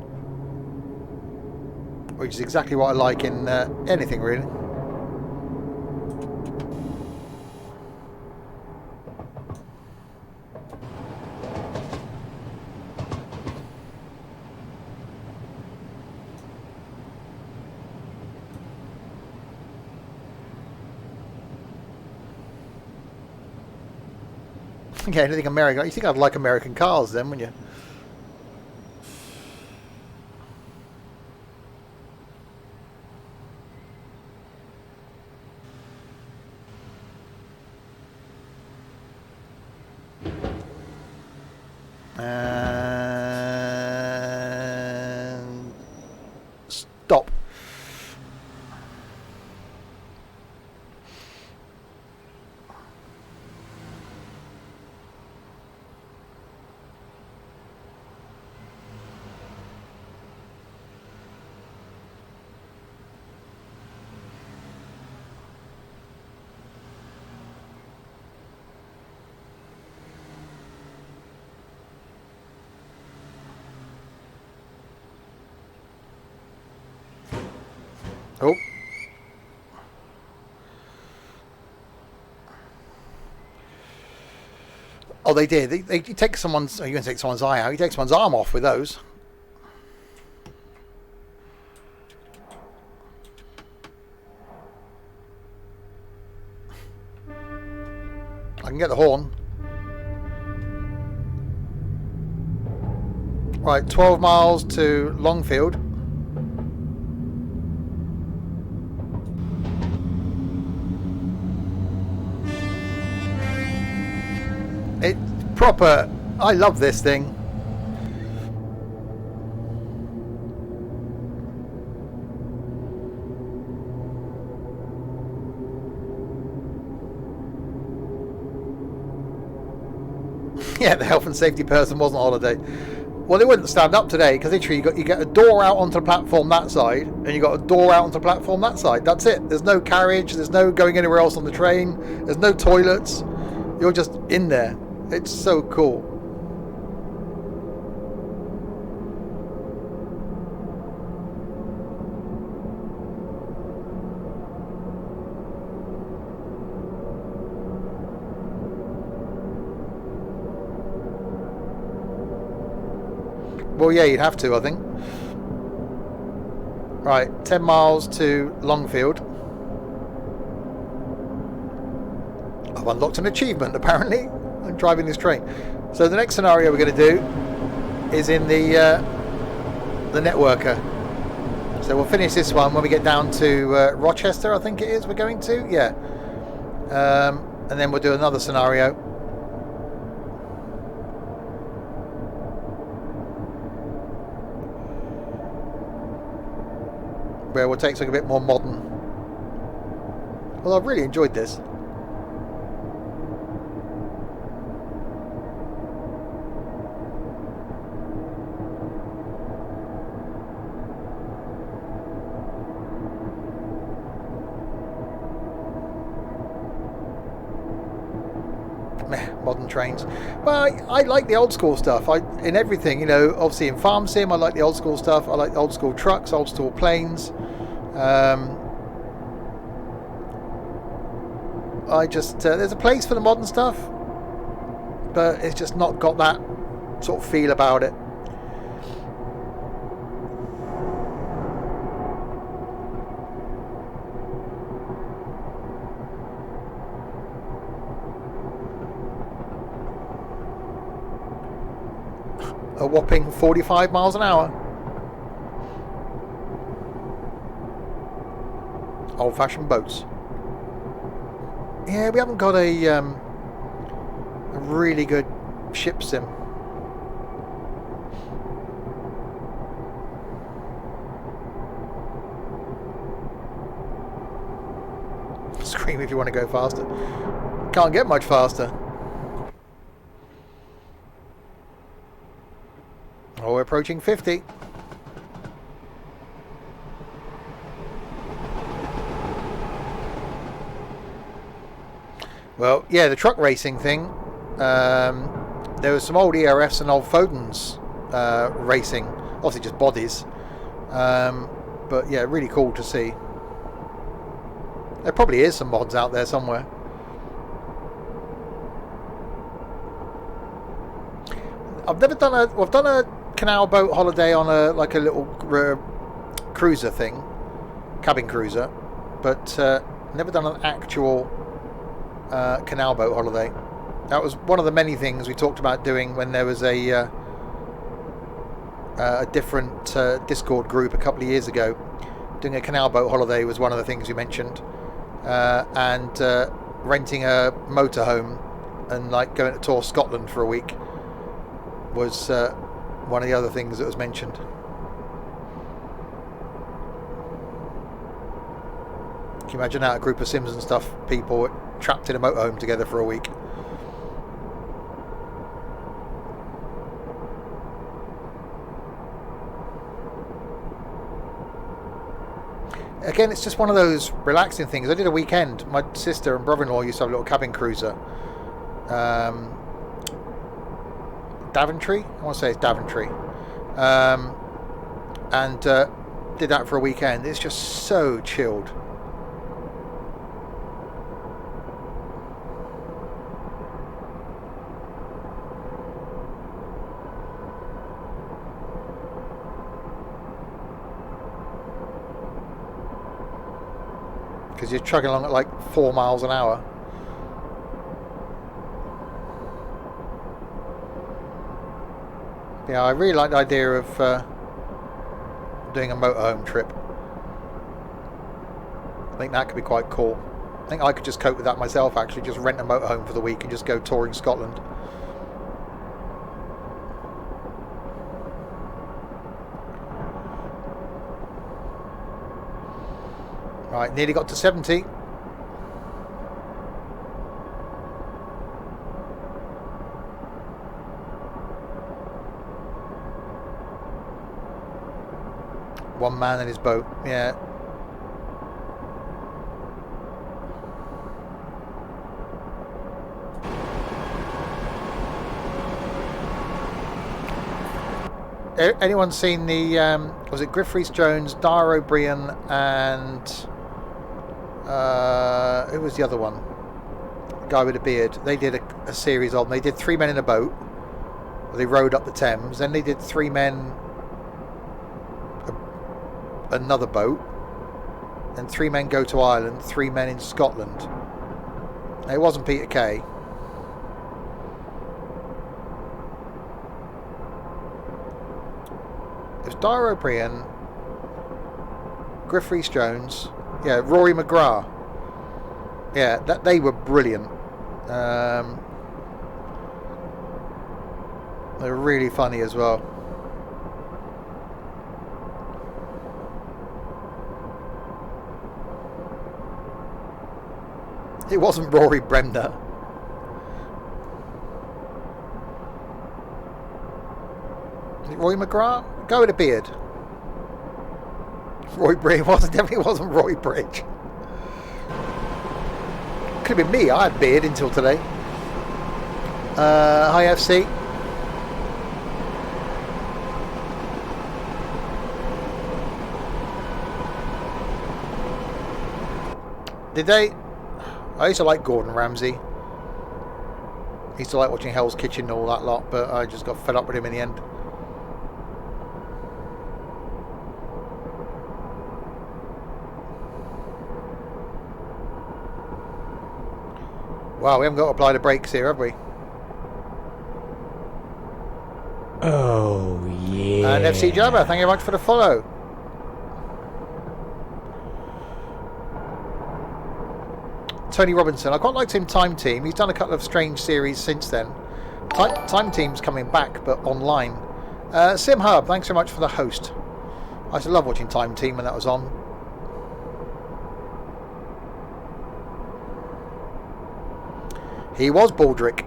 which is exactly what I like in anything really. Yeah, anything American. You think I'd like American cars then, wouldn't you? And stop. Oh. Oh, they did. They take someone's. Oh, you're going to take someone's eye out. You take someone's arm off with those. I can get the horn. Right, 12 miles to Longfield. It's proper. I love this thing. Yeah, the health and safety person wasn't on holiday. Well, they wouldn't stand up today because literally you get a door out onto the platform that side, and you got a door out onto the platform that side. That's it. There's no carriage. There's no going anywhere else on the train. There's no toilets. You're just in there. It's so cool. Well, yeah, you'd have to, I think. Right, 10 miles to Longfield. I've unlocked an achievement, apparently. I'm driving this train. So the next scenario we're going to do is in the networker. So we'll finish this one when we get down to Rochester, I think it is we're going to. Yeah. And then we'll do another scenario. Where we'll take something a bit more modern. Well, I've really enjoyed this. modern trains. Well, I like the old school stuff. In everything, you know, obviously in farm sim, I like the old school stuff. I like old school trucks, old school planes. I just there's a place for the modern stuff, but it's just not got that sort of feel about it. A whopping 45 miles an hour. Old-fashioned boats. Yeah, we haven't got a really good ship sim. Scream if you want to go faster. Can't get much faster. Oh, we're approaching 50. Well, yeah, the truck racing thing. There was some old ERFs and old Fodens racing. Obviously just bodies. But yeah, really cool to see. There probably is some mods out there somewhere. I've done a canal boat holiday on a little cruiser thing, cabin cruiser, but never done an actual canal boat holiday. That was one of the many things we talked about doing when there was a different Discord group a couple of years ago. Doing a canal boat holiday was one of the things we mentioned, and renting a motorhome and going to tour Scotland for a week was one of the other things that was mentioned. Can you imagine that? A group of Sims and stuff people trapped in a motorhome together for a week. Again, it's just one of those relaxing things. I did a weekend. My sister and brother-in-law used to have a little cabin cruiser. Daventry? I want to say it's Daventry. And did that for a weekend. It's just so chilled. Because you're chugging along at 4 miles an hour. Yeah, I really like the idea of doing a motorhome trip. I think that could be quite cool. I think I could just cope with that myself, actually. Just rent a motorhome for the week and just go touring Scotland. Right, nearly got to 70. One man in his boat, yeah. Anyone seen the was it Griff Rhys-Jones, Dara O'Brien, and who was the other one? The guy with a beard. They did a series of them. They did 3 men in a boat. They rowed up the Thames. Then they did 3 men, another boat, and 3 men go to Ireland, 3 men in Scotland. It wasn't Peter Kay. It was Dara O'Brien, Griff Rhys-Jones, yeah, Rory McGrath. Yeah, they were brilliant. They were really funny as well. It wasn't Rory Bremner. Is it Roy McGrath? Go with a beard. Roy Bridge definitely wasn't Roy Bridge. Could have been me. I had a beard until today. Hi FC. Did they? I used to like Gordon Ramsay. I used to like watching Hell's Kitchen and all that lot, but I just got fed up with him in the end. Wow, we haven't got to apply the brakes here, have we?
Oh, yeah.
And FC Jabba, thank you very much for the follow. Tony Robinson, I quite liked him Time Team. He's done a couple of strange series since then. Time Team's coming back, but online. Sim Hub, thanks so much for the host. I used to love watching Time Team when that was on. He was Baldrick.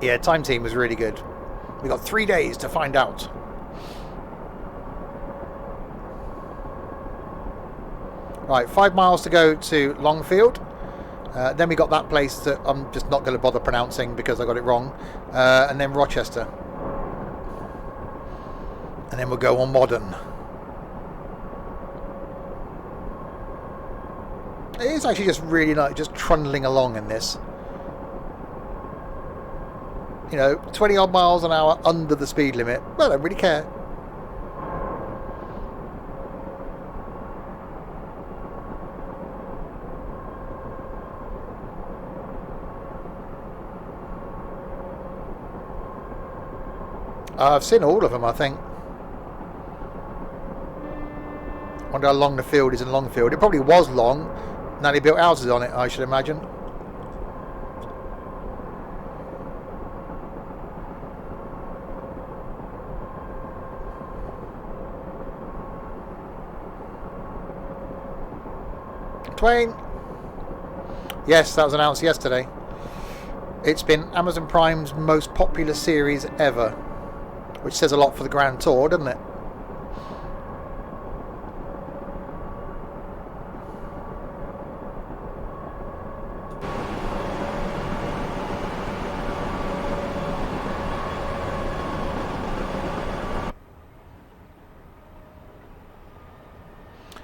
Yeah, Time Team was really good. We got 3 days to find out. Right, 5 miles to go to Longfield. Then we got that place that I'm just not going to bother pronouncing because I got it wrong. And then Rochester. And then we'll go on Modern. It is actually just really nice, just trundling along in this. You know, 20 odd miles an hour under the speed limit. Well, I don't really care. I've seen all of them, I think. Wonder how long the field is in Longfield. It probably was long. Now they built houses on it, I should imagine. Twain. Yes, that was announced yesterday. It's been Amazon Prime's most popular series ever, which says a lot for the Grand Tour, doesn't it?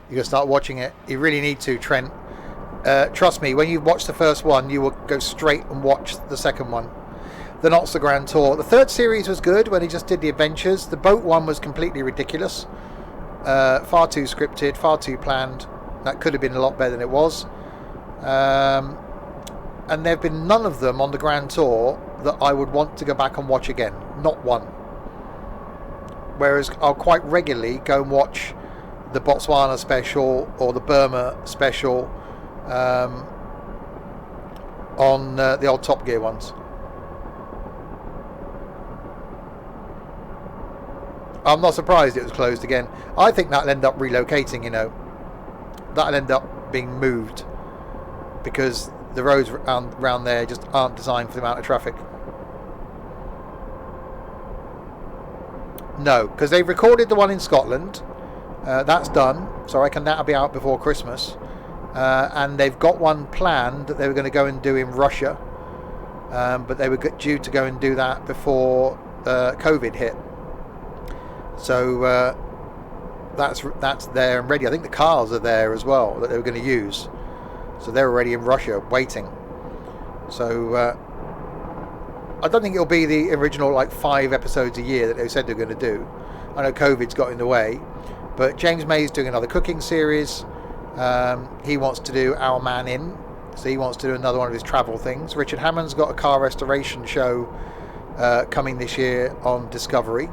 You're going to start watching it. You really need to, Trent. Trust me, when you watch the first one, you will go straight and watch the second one. The Not So Grand Tour. The third series was good when he just did the adventures. The boat one was completely ridiculous. Far too scripted, far too planned. That could have been a lot better than it was. And there have been none of them on the Grand Tour that I would want to go back and watch again. Not one. Whereas I'll quite regularly go and watch the Botswana special or the Burma special on the old Top Gear ones. I'm not surprised it was closed again. I think that'll end up relocating, you know. That'll end up being moved because the roads around there just aren't designed for the amount of traffic. No, because they've recorded the one in Scotland. That's done, so I reckon that'll be out before Christmas. And they've got one planned that they were going to go and do in Russia, but they were due to go and do that before COVID hit. So that's there and ready. I think the cars are there as well that they were going to use. So they're already in Russia waiting. So I don't think it'll be the original like 5 episodes a year that they said they're going to do. I know COVID's got in the way. But James May's doing another cooking series. He wants to do Our Man In. So he wants to do another one of his travel things. Richard Hammond's got a car restoration show coming this year on Discovery.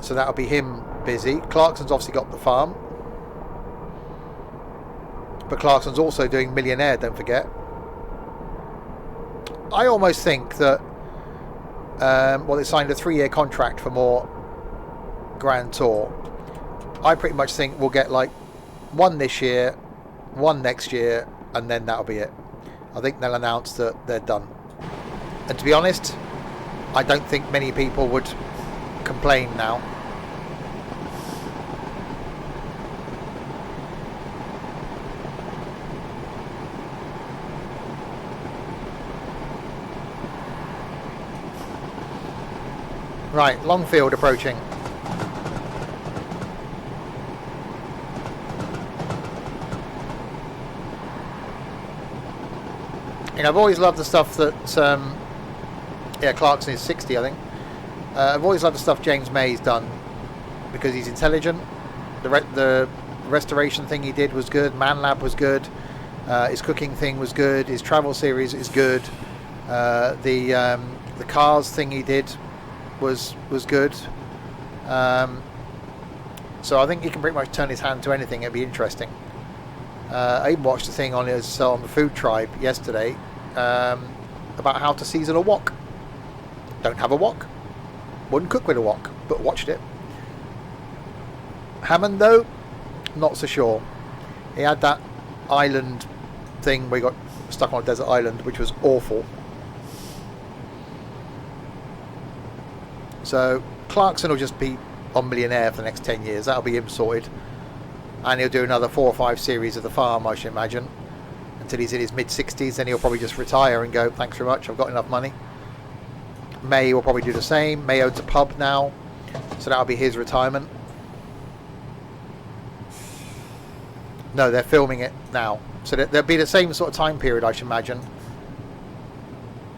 So that'll be him busy. Clarkson's obviously got the farm. But Clarkson's also doing Millionaire, don't forget. I almost think that, they signed a 3-year contract for more Grand Tour. I pretty much think we'll get like one this year, one next year, and then that'll be it. I think they'll announce that they're done. And to be honest, I don't think many people would complain now. Right, Longfield approaching. You know, I've always loved the stuff that, Clarkson is 60, I think. I've always loved the stuff James May's done because he's intelligent. The restoration thing he did was good. Man Lab was good. His cooking thing was good. His travel series is good. The cars thing he did was good. So I think he can pretty much turn his hand to anything. It'd be interesting. I even watched a thing on the Food Tribe yesterday about how to season a wok. Don't have a wok. Wouldn't cook with a wok, but watched it. Hammond, though, not so sure. He had that island thing where he got stuck on a desert island, which was awful. So Clarkson will just be on Millionaire for the next 10 years. That'll be him sorted. And he'll do another 4 or 5 series of the farm, I should imagine, until he's in his mid-60s. Then he'll probably just retire and go, thanks very much, I've got enough money. May will probably do the same. May owns a pub now, so that'll be his retirement. No, they're filming it now. So there'll be the same sort of time period, I should imagine.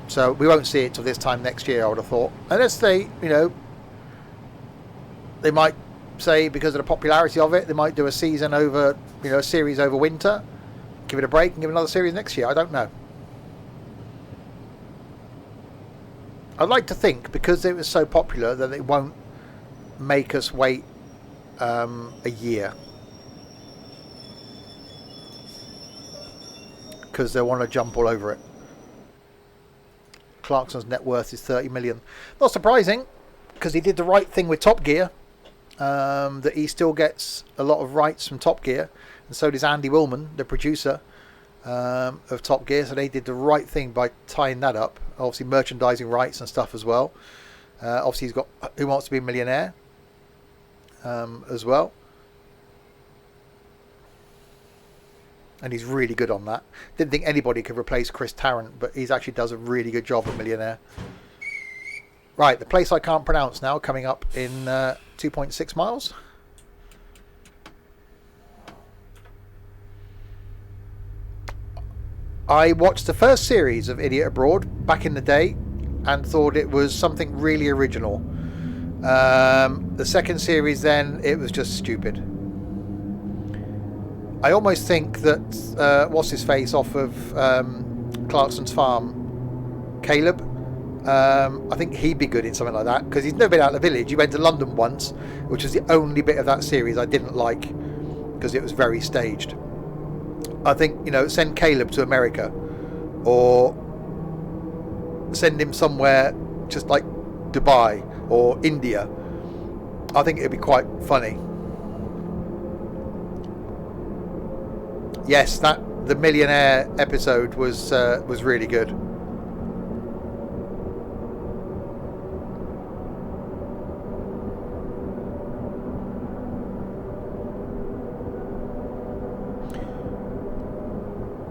So we won't see it till this time next year, I would have thought. Unless they, they might say because of the popularity of it, they might do a season over, a series over winter, give it a break and give another series next year. I don't know. I'd like to think because it was so popular that it won't make us wait a year. Because they want to jump all over it. Clarkson's net worth is 30 million. Not surprising, because he did the right thing with Top Gear. That he still gets a lot of rights from Top Gear, and so does Andy Willman, the producer of Top Gear. So they did the right thing by tying that up. Obviously, merchandising rights and stuff as well. Obviously, he's got Who Wants to Be a Millionaire as well. And he's really good on that. Didn't think anybody could replace Chris Tarrant, but he actually does a really good job at Millionaire. Right, the place I can't pronounce now, coming up in 2.6 miles. I watched the first series of Idiot Abroad back in the day and thought it was something really original. The second series then, it was just stupid. I almost think that what's his face off of Clarkson's farm, Caleb, I think he'd be good in something like that because he's never been out of the village. He went to London once, which was the only bit of that series I didn't like because it was very staged. I think, send Caleb to America or send him somewhere just like Dubai or India. I think it'd be quite funny. Yes, the Millionaire episode was really good.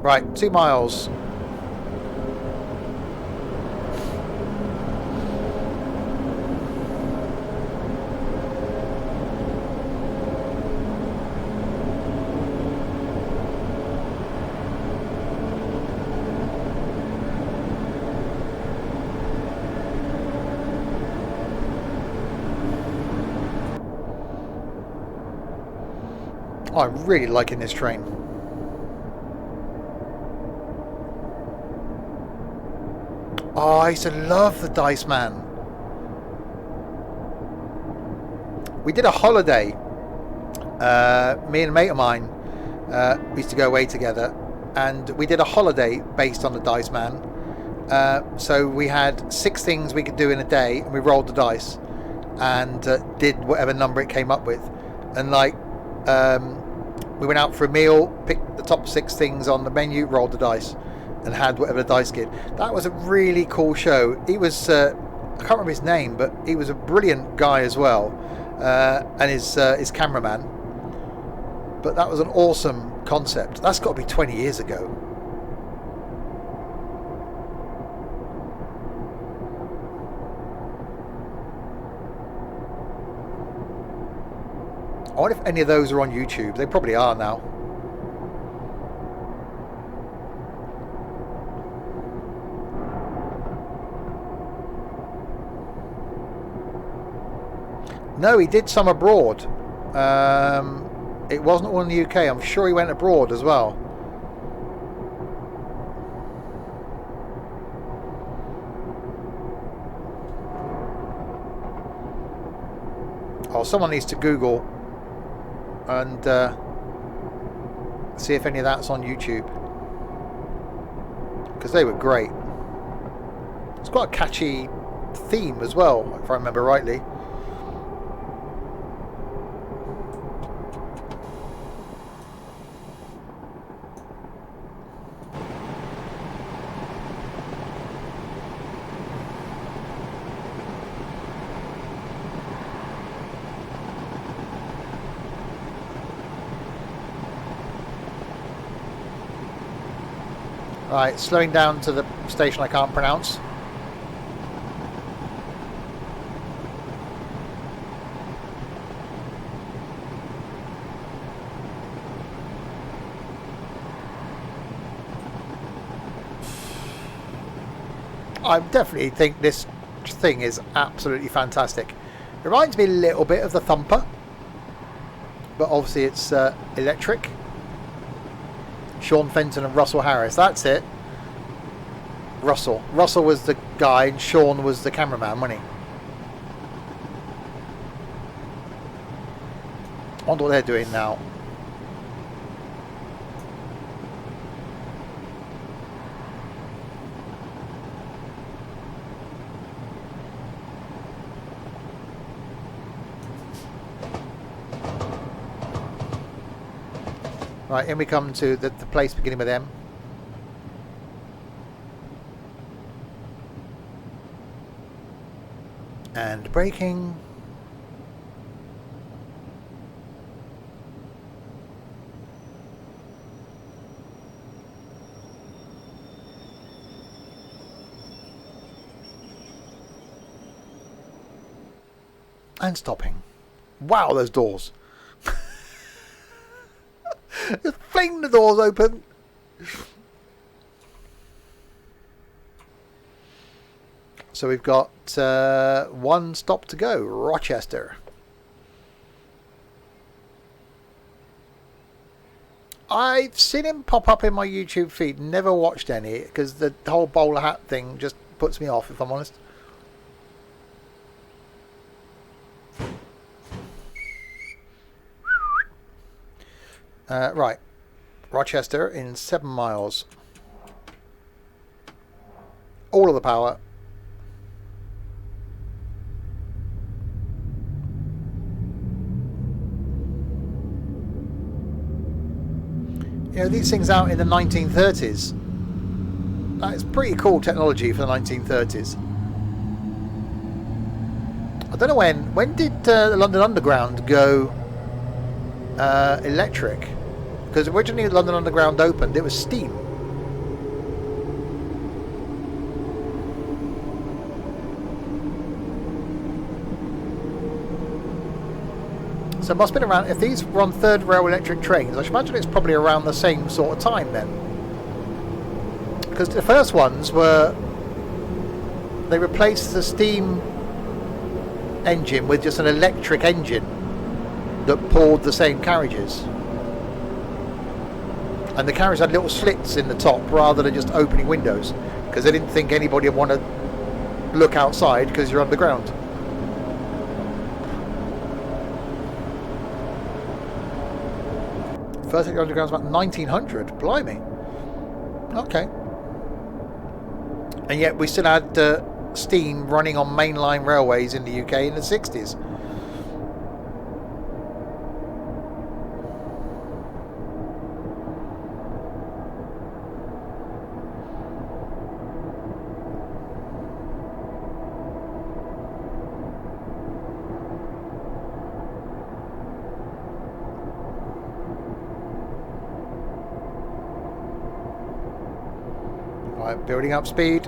Right, 2 miles. Oh, I'm really liking this train. Oh, I used to love the Dice Man. We did a holiday. Me and a mate of mine we used to go away together, and we did a holiday based on the Dice Man. So we had 6 things we could do in a day, and we rolled the dice and did whatever number it came up with. And like we went out for a meal, picked the top 6 things on the menu, rolled the dice, and had whatever the dice did. That was a really cool show. He was I can't remember his name, but he was a brilliant guy as well, and his cameraman. But that was an awesome concept. That's got to be 20 years ago. I wonder if any of those are on YouTube. They probably are now. No, he did some abroad. It wasn't all in the UK. I'm sure he went abroad as well. Oh, someone needs to Google and see if any of that's on YouTube, because they were great. It's quite a catchy theme as well, if I remember rightly. Right, slowing down to the station I can't pronounce. I definitely think this thing is absolutely fantastic. It reminds me a little bit of the Thumper, but obviously it's electric. Sean Fenton and Russell Harris, that's it. Russell was the guy and Sean was the cameraman, wasn't he? I wonder what they're doing now. Right, in we come to the place beginning with M. And braking. And stopping. Wow, those doors. Just fling the doors open. So we've got 1 stop to go, Rochester. I've seen him pop up in my YouTube feed, never watched any, because the whole bowler hat thing just puts me off, if I'm honest. Right, Rochester in 7 miles. All of the power. You know, these things out in the 1930s. That's pretty cool technology for the 1930s. I don't know when did the London Underground go electric? Because originally London Underground opened, it was steam. So it must have been around, if these were on third rail electric trains, I should imagine it's probably around the same sort of time then. Because the first ones were, they replaced the steam engine with just an electric engine that pulled the same carriages. And the carriages had little slits in the top rather than just opening windows. because they didn't think anybody would want to look outside because you're underground. First underground was about 1900. Blimey. Okay. And yet we still had steam running on mainline railways in the UK in the 60s. Right, building up speed.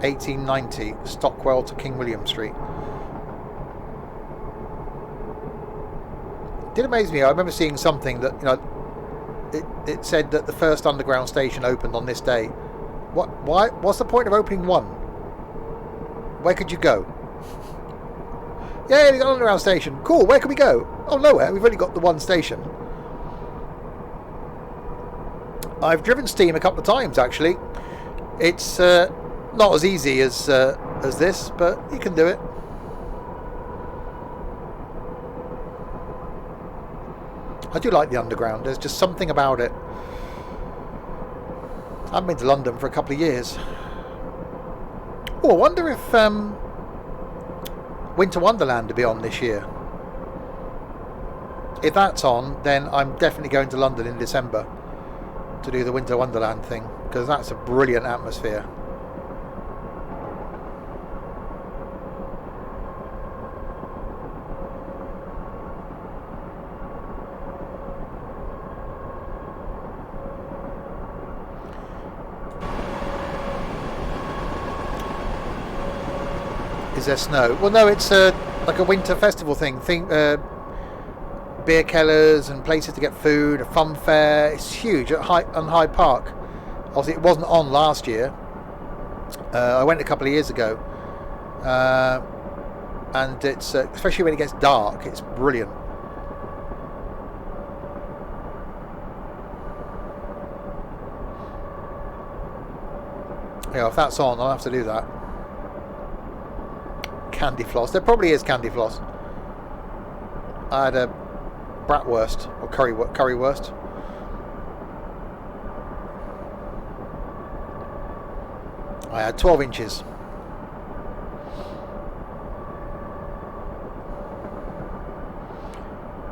(1890) Stockwell to King William Street. It did amaze me. I remember seeing something that, you know, it said that the first underground station opened on this day. Why? What's the point of opening one? Where could you go? Yeah, we got an underground station. Cool. Where can we go? Oh, nowhere. We've only got the one station. I've driven steam a couple of times actually. It's not as easy as this, but you can do it. I do like the underground. There's just something about it. I haven't been to London for a couple of years. Oh, I wonder if Winter Wonderland will be on this year. If that's on, then I'm definitely going to London in December to do the Winter Wonderland thing, because that's a brilliant atmosphere. Is there snow? Well, no, it's like a winter festival thing. Beer kellers and places to get food, a fun fair. It's huge at Hyde Park. Obviously, it wasn't on last year. I went a couple of years ago, and it's especially when it gets dark, it's brilliant. Yeah, if that's on, I'll have to do that. Candy floss. There probably is candy floss. I had a bratwurst or currywurst. I had 12 inches.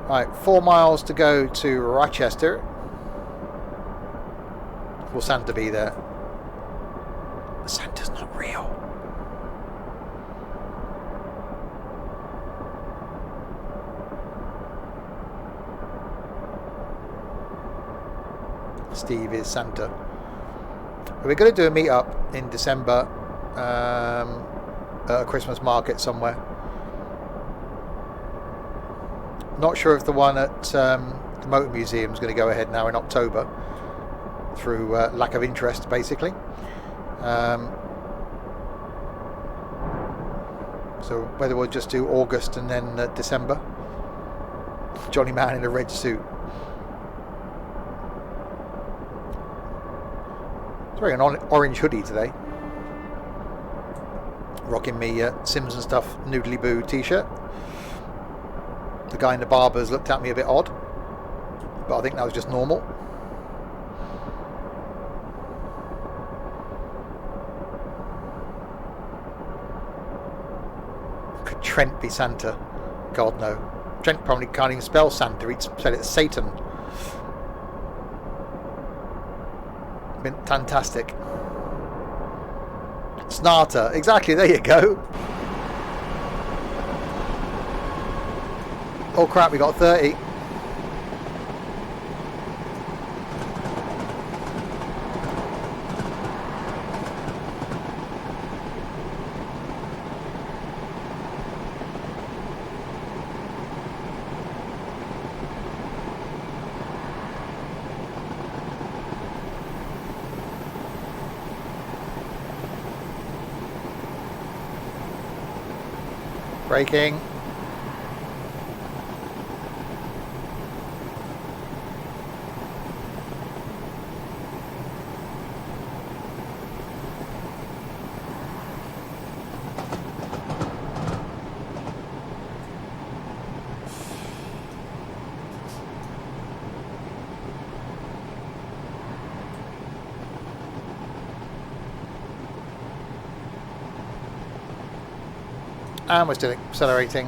Right, 4 miles to go to Rochester. Will Santa be there? Santa's not real. Steve is Santa. We're going to do a meet-up in December at a Christmas market somewhere. Not sure if the one at the Motor Museum is going to go ahead now in October through lack of interest, basically. So whether we'll just do August and then December. Johnny Man in a red suit. He's wearing an orange hoodie today. Rocking me Sims and Stuff Noodly Boo t-shirt. The guy in the barber's looked at me a bit odd, but I think that was just normal. Could Trent be Santa? God no. Trent probably can't even spell Santa. He'd spell it Satan. Been fantastic. Snarter. Exactly, there you go. Oh crap, we got 30. Braking. And we're still accelerating.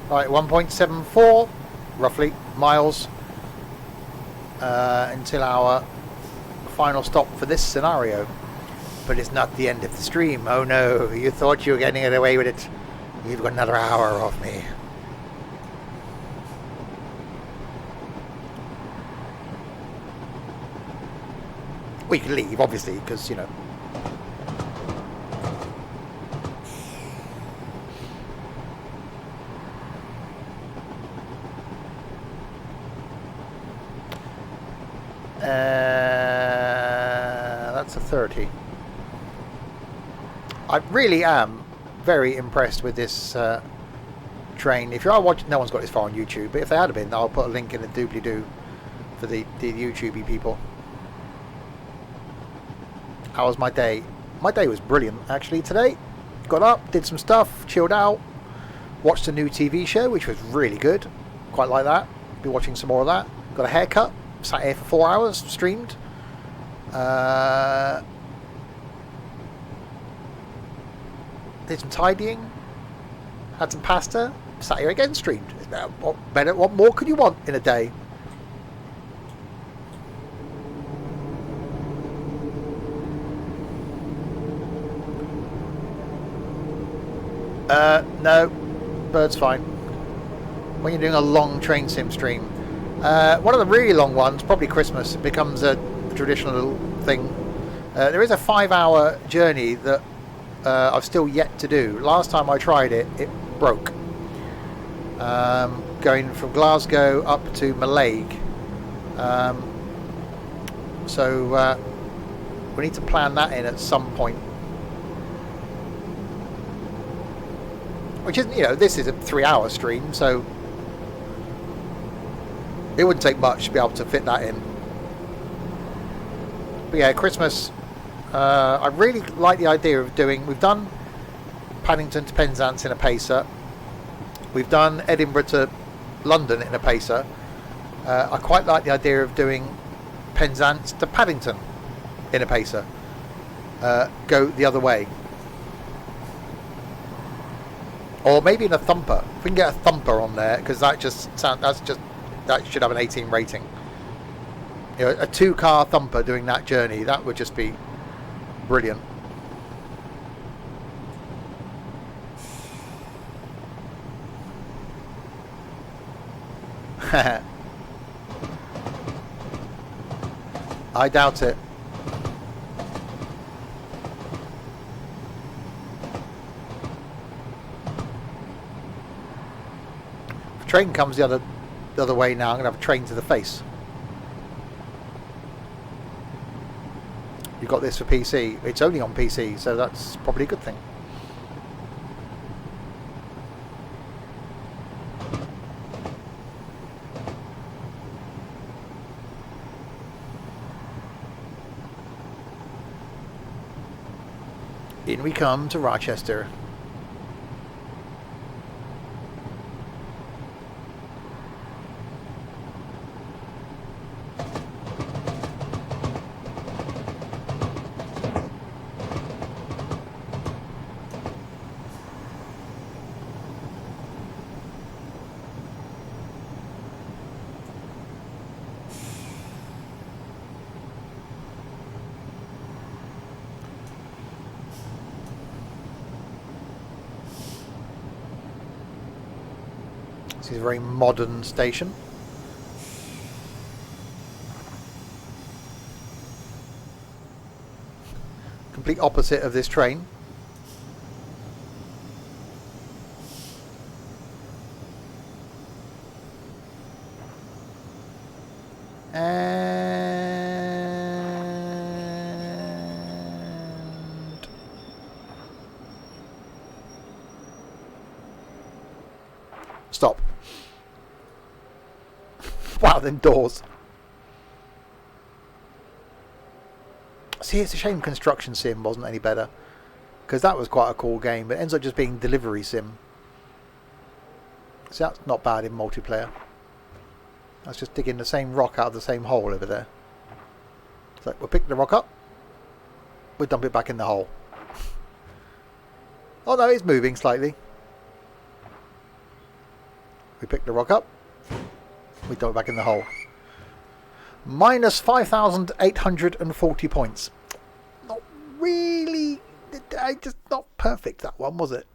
Right, 1.74 roughly miles until our final stop for this scenario. But it's not the end of the stream. Oh no, you thought you were getting away with it. You've got another hour off me. We can leave, obviously, because, you know. That's a 30. I really am very impressed with this train. If you are watching, no one's got this far on YouTube, but if they had been, I'll put a link in the doobly-doo for the YouTubey people. How was my day? My day was brilliant, actually, today. Got up, did some stuff, chilled out, watched a new TV show, which was really good. Quite like that. Be watching some more of that. Got a haircut, sat here for 4 hours, streamed. Did some tidying, had some pasta, sat here again, streamed. What more could you want in a day? No, bird's fine. When you're doing a long train sim stream, one of the really long ones, probably Christmas, it becomes a traditional thing. There is a 5-hour journey that I've still yet to do. Last time I tried it, it broke. Going from Glasgow up to Mallaig. So we need to plan that in at some point. Which isn't, you know, this is a 3-hour stream, so it wouldn't take much to be able to fit that in. But yeah, Christmas, I really like the idea of doing, we've done Paddington to Penzance in a Pacer. We've done Edinburgh to London in a Pacer. I quite like the idea of doing Penzance to Paddington in a Pacer. Go the other way. Or maybe in a thumper. If we can get a thumper on there, because that should have an 18 rating. You know, a 2-car thumper doing that journey, that would just be brilliant. I doubt it. If a train comes the other way now, I'm going to have a train to the face. You got this for PC. It's only on PC, so that's probably a good thing. In we come to Rochester. This is a very modern station. Complete opposite of this train. And stop. Wow, them doors. See, it's a shame Construction Sim wasn't any better, because that was quite a cool game, but it ends up just being Delivery Sim. So that's not bad in multiplayer. That's just digging the same rock out of the same hole over there. So we'll pick the rock up, we'll dump it back in the hole. Oh no, it's moving slightly. We pick the rock up, we dump it back in the hole. Minus 5,840 points. Not really, just not perfect, that one, was it?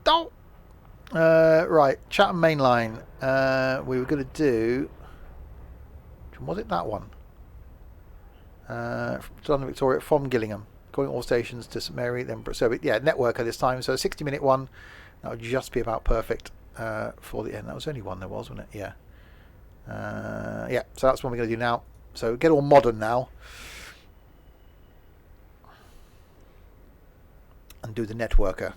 Don't. Right, Chatham Main Line. We were going to do. Was it that one? London Victoria from Gillingham, calling all stations to St Mary. Then so yeah, networker this time. So a 60-minute one. That would just be about perfect for the end. That was only one there was, wasn't it? Yeah. Yeah. So that's what we're going to do now. So get all modern now. And do the networker.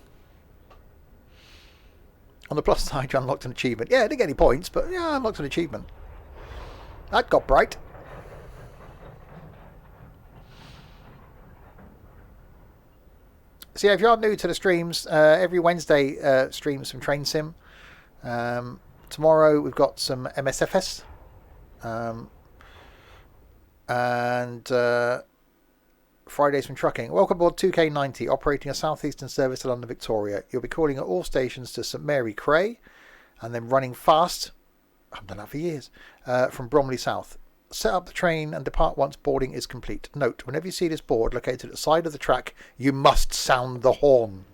On the plus side, you unlocked an achievement. Yeah, I didn't get any points, but yeah, I unlocked an achievement. That got bright. So yeah, if you are new to the streams, every Wednesday streams some Train Sim. Tomorrow we've got some MSFS. And Fridays from Trucking. Welcome aboard 2K90, operating a southeastern service to London Victoria. You'll be calling at all stations to St Mary Cray, and then running fast, I haven't done that for years, from Bromley South. Set up the train and depart once boarding is complete. Note, whenever you see this board located at the side of the track, you must sound the horn.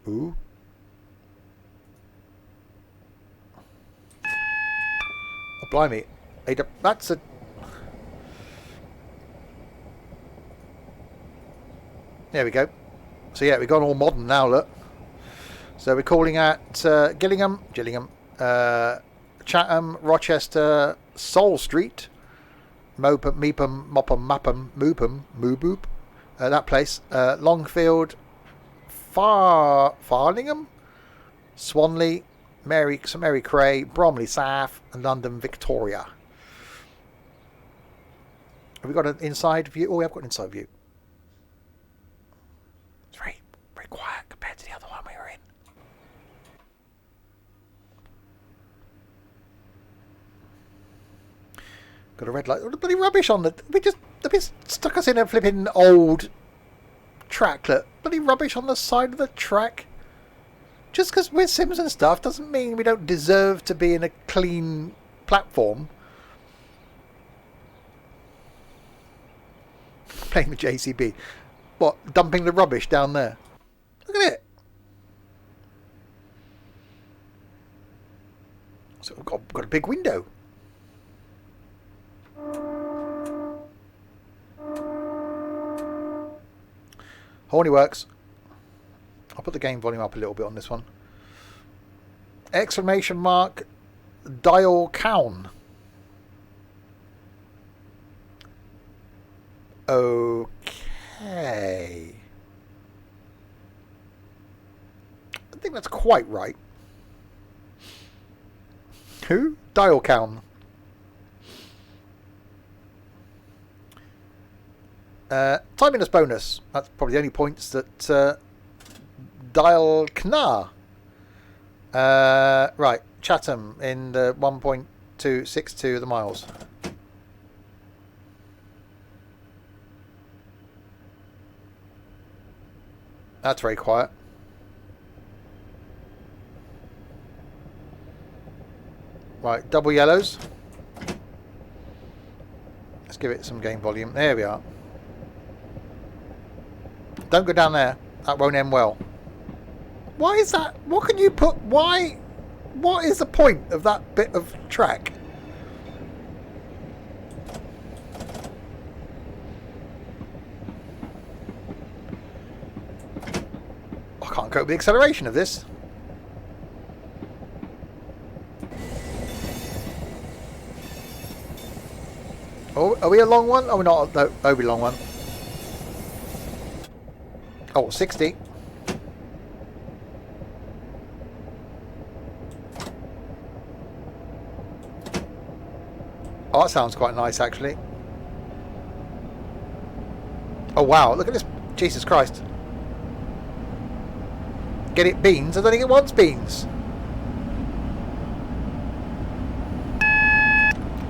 Ooh. Oh, blimey. That's a... There we go. So yeah, we've gone all modern now, look. So we're calling at Gillingham, Chatham, Rochester, Sol Street, Mopum, Meepum, Mopham, Mapham, Moopum, Mooboop, that place, Longfield, Farlingham, Swanley, St Mary Cray, Bromley South, and London Victoria. Have we got an inside view? Oh, we have got an inside view. It's very, very quiet compared to the other one we were in. Got a red light. What bloody rubbish on the... They stuck us in a flipping old tracklet. Bloody rubbish on the side of the track. Just because we're Sims and stuff doesn't mean we don't deserve to be in a clean platform. Playing the JCB. What? Dumping the rubbish down there. Look at it. So we've got a big window. Horny works. I'll put the game volume up a little bit on this one. Exclamation mark. Dial Cown. Okay. I think that's quite right. Who? Dial Cown. Timeliness bonus. That's probably the only points that Dial Knar. Right, Chatham in the 1.262 of the miles. That's very quiet. Right, double yellows. Let's give it some game volume. There we are. Don't go down there. That won't end well. Why is that? What can you put? Why? What is the point of that bit of track? I can't cope with the acceleration of this. Oh, are we a long one? Oh, we're not. No, oh, we long one. Oh, 60. Oh, that sounds quite nice, actually. Oh, wow. Look at this. Jesus Christ. Get it beans? I don't think it wants beans.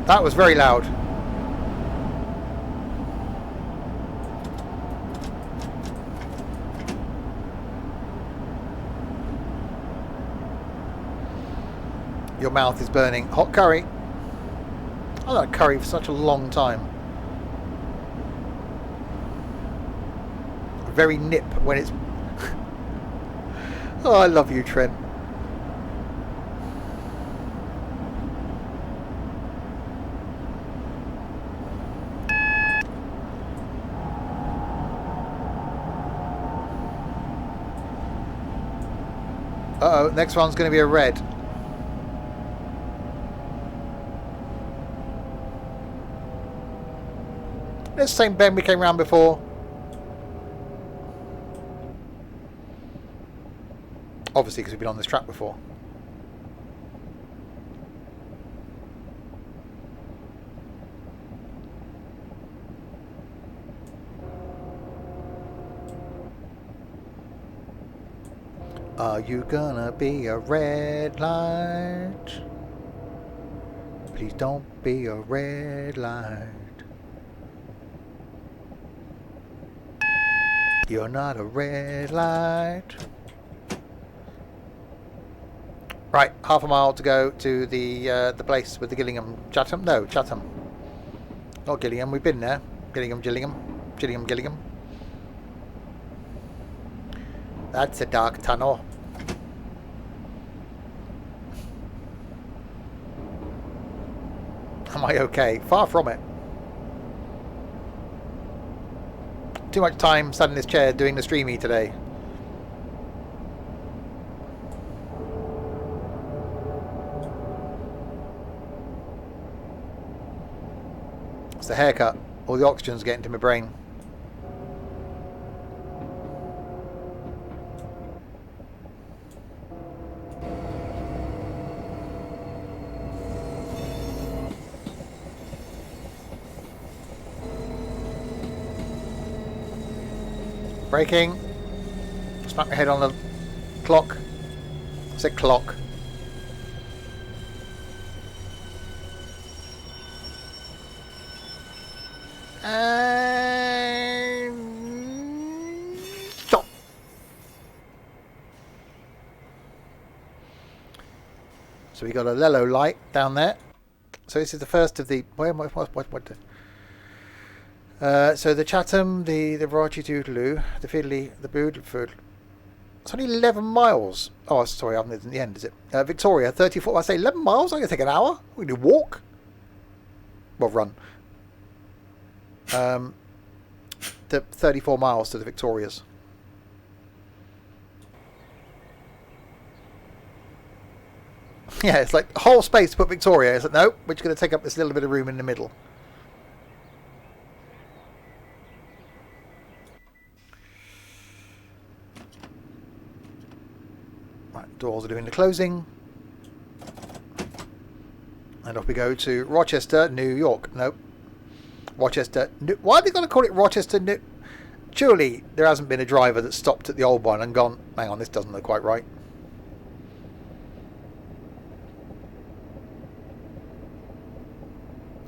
That was very loud. Your mouth is burning. Hot curry. I like curry for such a long time. Very nip when it's... Oh, I love you, Trent. Uh-oh, next one's going to be a red. It's the same bend we came round before. Obviously, because we've been on this track before. Are you gonna be a red light? Please don't be a red light. You're not a red light. Right, half a mile to go to the place with the Gillingham. Chatham? No, Chatham. Not Gillingham, we've been there. Gillingham. Gillingham. That's a dark tunnel. Am I okay? Far from it. Too much time sat in this chair doing the streamy today. It's the haircut. All the oxygen's getting to my brain. Braking. Smack my head on the clock. I said clock. And stop. So we got a yellow light down there. So this is the first of the... What? So the Chatham, the Raji Toodaloo, the Fiddly, the Boodleford. It's only 11 miles. Oh, sorry, I haven't at the end, is it? Victoria, 34. I say 11 miles? I'm going to take an hour. We can do walk. Well, run. The 34 miles to the Victorias. Yeah, it's like whole space to put Victoria. It's like, no, we're just going to take up this little bit of room in the middle. Right, doors are doing the closing. And off we go to Rochester, New York. Nope. Rochester. Why are they going to call it Rochester? Surely there hasn't been a driver that stopped at the old one and gone, hang on, this doesn't look quite right.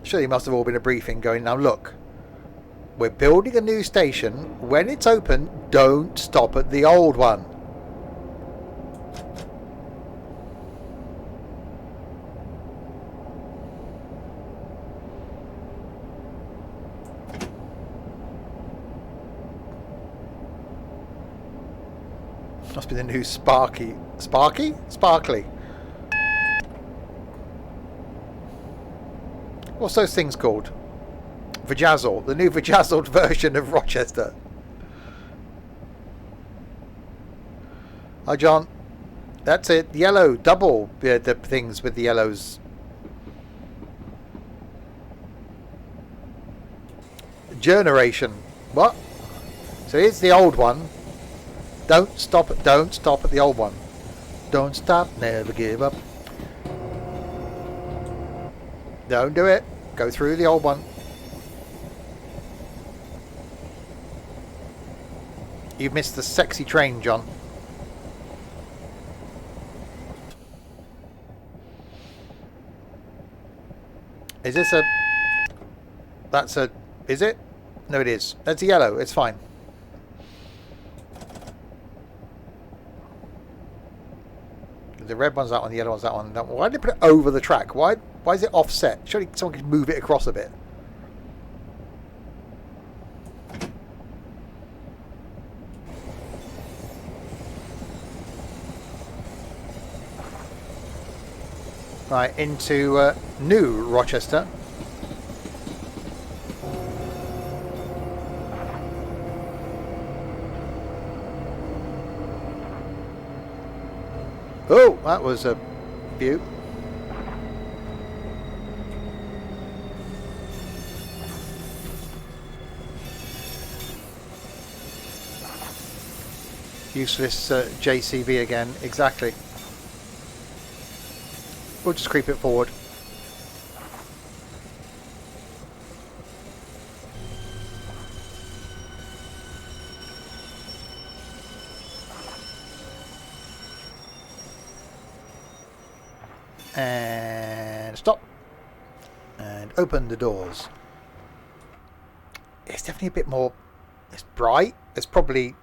Surely must have all been a briefing going, now look, we're building a new station. When it's open, don't stop at the old one. Must be the new Sparky. Sparky? Sparkly. What's those things called? Vajazzle. The new Vajazzled version of Rochester. Hi, John. That's it. Yellow. Double the things with the yellows. Generation. What? So here's the old one. Don't stop at the old one. Don't stop, never give up. Don't do it. Go through the old one. You've missed the sexy train, John. Is this a... That's a... Is it? No, it is. That's a yellow. It's fine. The red one's that one, the yellow one's that one. Why did they put it over the track? Why is it offset? Surely someone could move it across a bit. Right, into New Rochester. Oh, that was a view. Useless JCB again, exactly. We'll just creep it forward. And stop. And open the doors. It's definitely a bit more... It's bright. It's probably...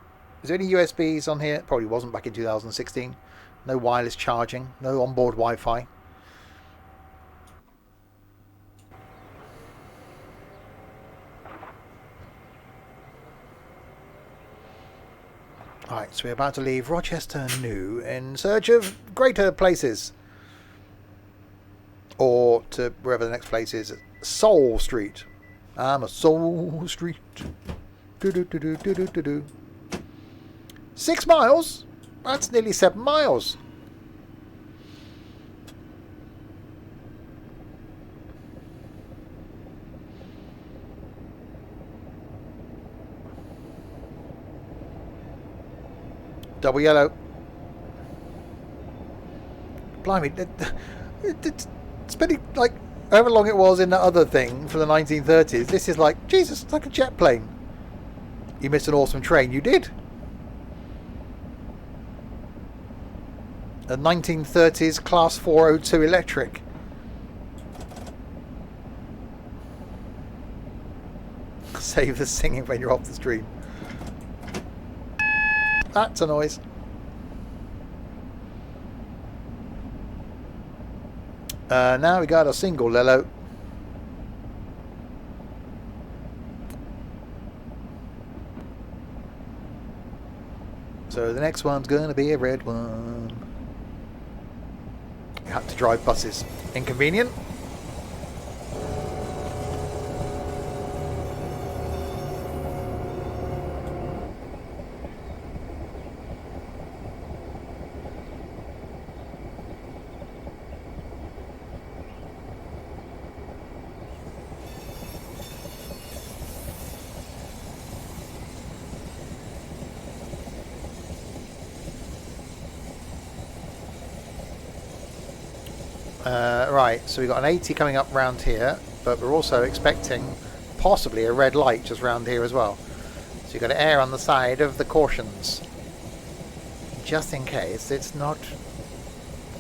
Is there any USBs on here? Probably wasn't back in 2016. No wireless charging. No onboard Wi-Fi. Right, so we're about to leave Rochester New in search of greater places. Or to wherever the next place is. Soul Street. I'm a Soul Street. Do-do-do-do-do-do-do. 6 miles? That's nearly 7 miles. Double yellow. Blimey. Spending like however long it was in that other thing for the 1930s. This is like, Jesus, it's like a jet plane. You missed an awesome train. You did. A 1930s Class 402 electric. Save the singing when you're off the street. That's a noise. Now we got a single yellow. So the next one's going to be a red one. You have to drive buses. Inconvenient. Right, so we've got an 80 coming up round here, but we're also expecting possibly a red light just round here as well. So you've got to err on the side of the cautions, just in case it's not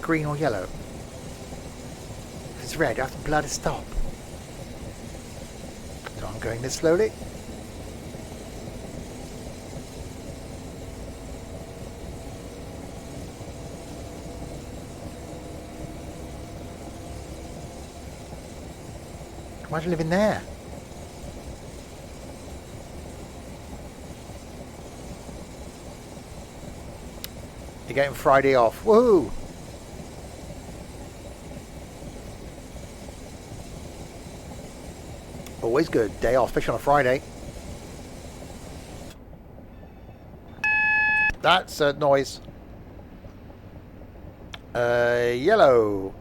green or yellow. If it's red, you have to bloody stop. So I'm going this slowly. Why do you live in there? You're getting Friday off. Woohoo! Always good. Day off, especially on a Friday. That's a noise. Yellow.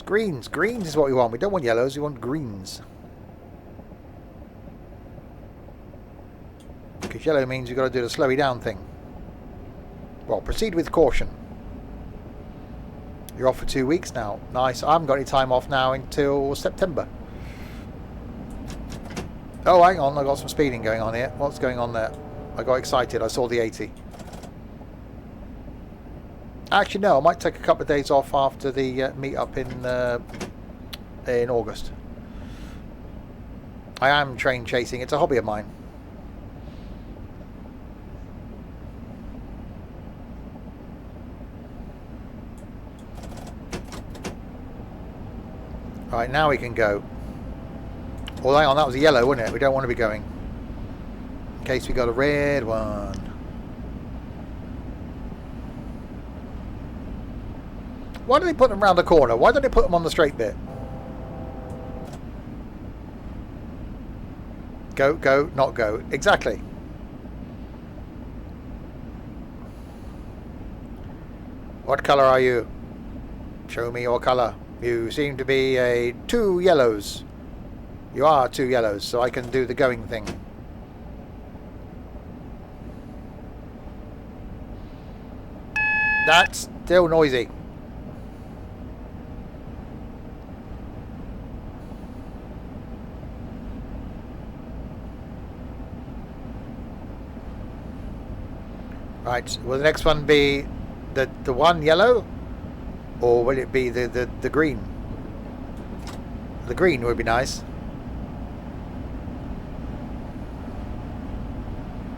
Greens. Greens is what we want. We don't want yellows. We want greens. If yellow means you've got to do the slowy down thing. Well, proceed with caution. You're off for 2 weeks now. Nice. I haven't got any time off now until September. Oh, hang on. I got some speeding going on here. What's going on there? I got excited. I saw the 80. Actually, no. I might take a couple of days off after the meet-up in August. I am train chasing. It's a hobby of mine. Right, now we can go. Oh, hang on, that was a yellow, wasn't it? We don't want to be going. In case we got a red one. Why do they put them around the corner? Why don't they put them on the straight bit? Go, go, not go. Exactly. What colour are you? Show me your colour. You seem to be 2 yellows. You are 2 yellows, so I can do the going thing. That's still noisy. Right, will the next one be the one yellow? Or will it be the green? The green would be nice.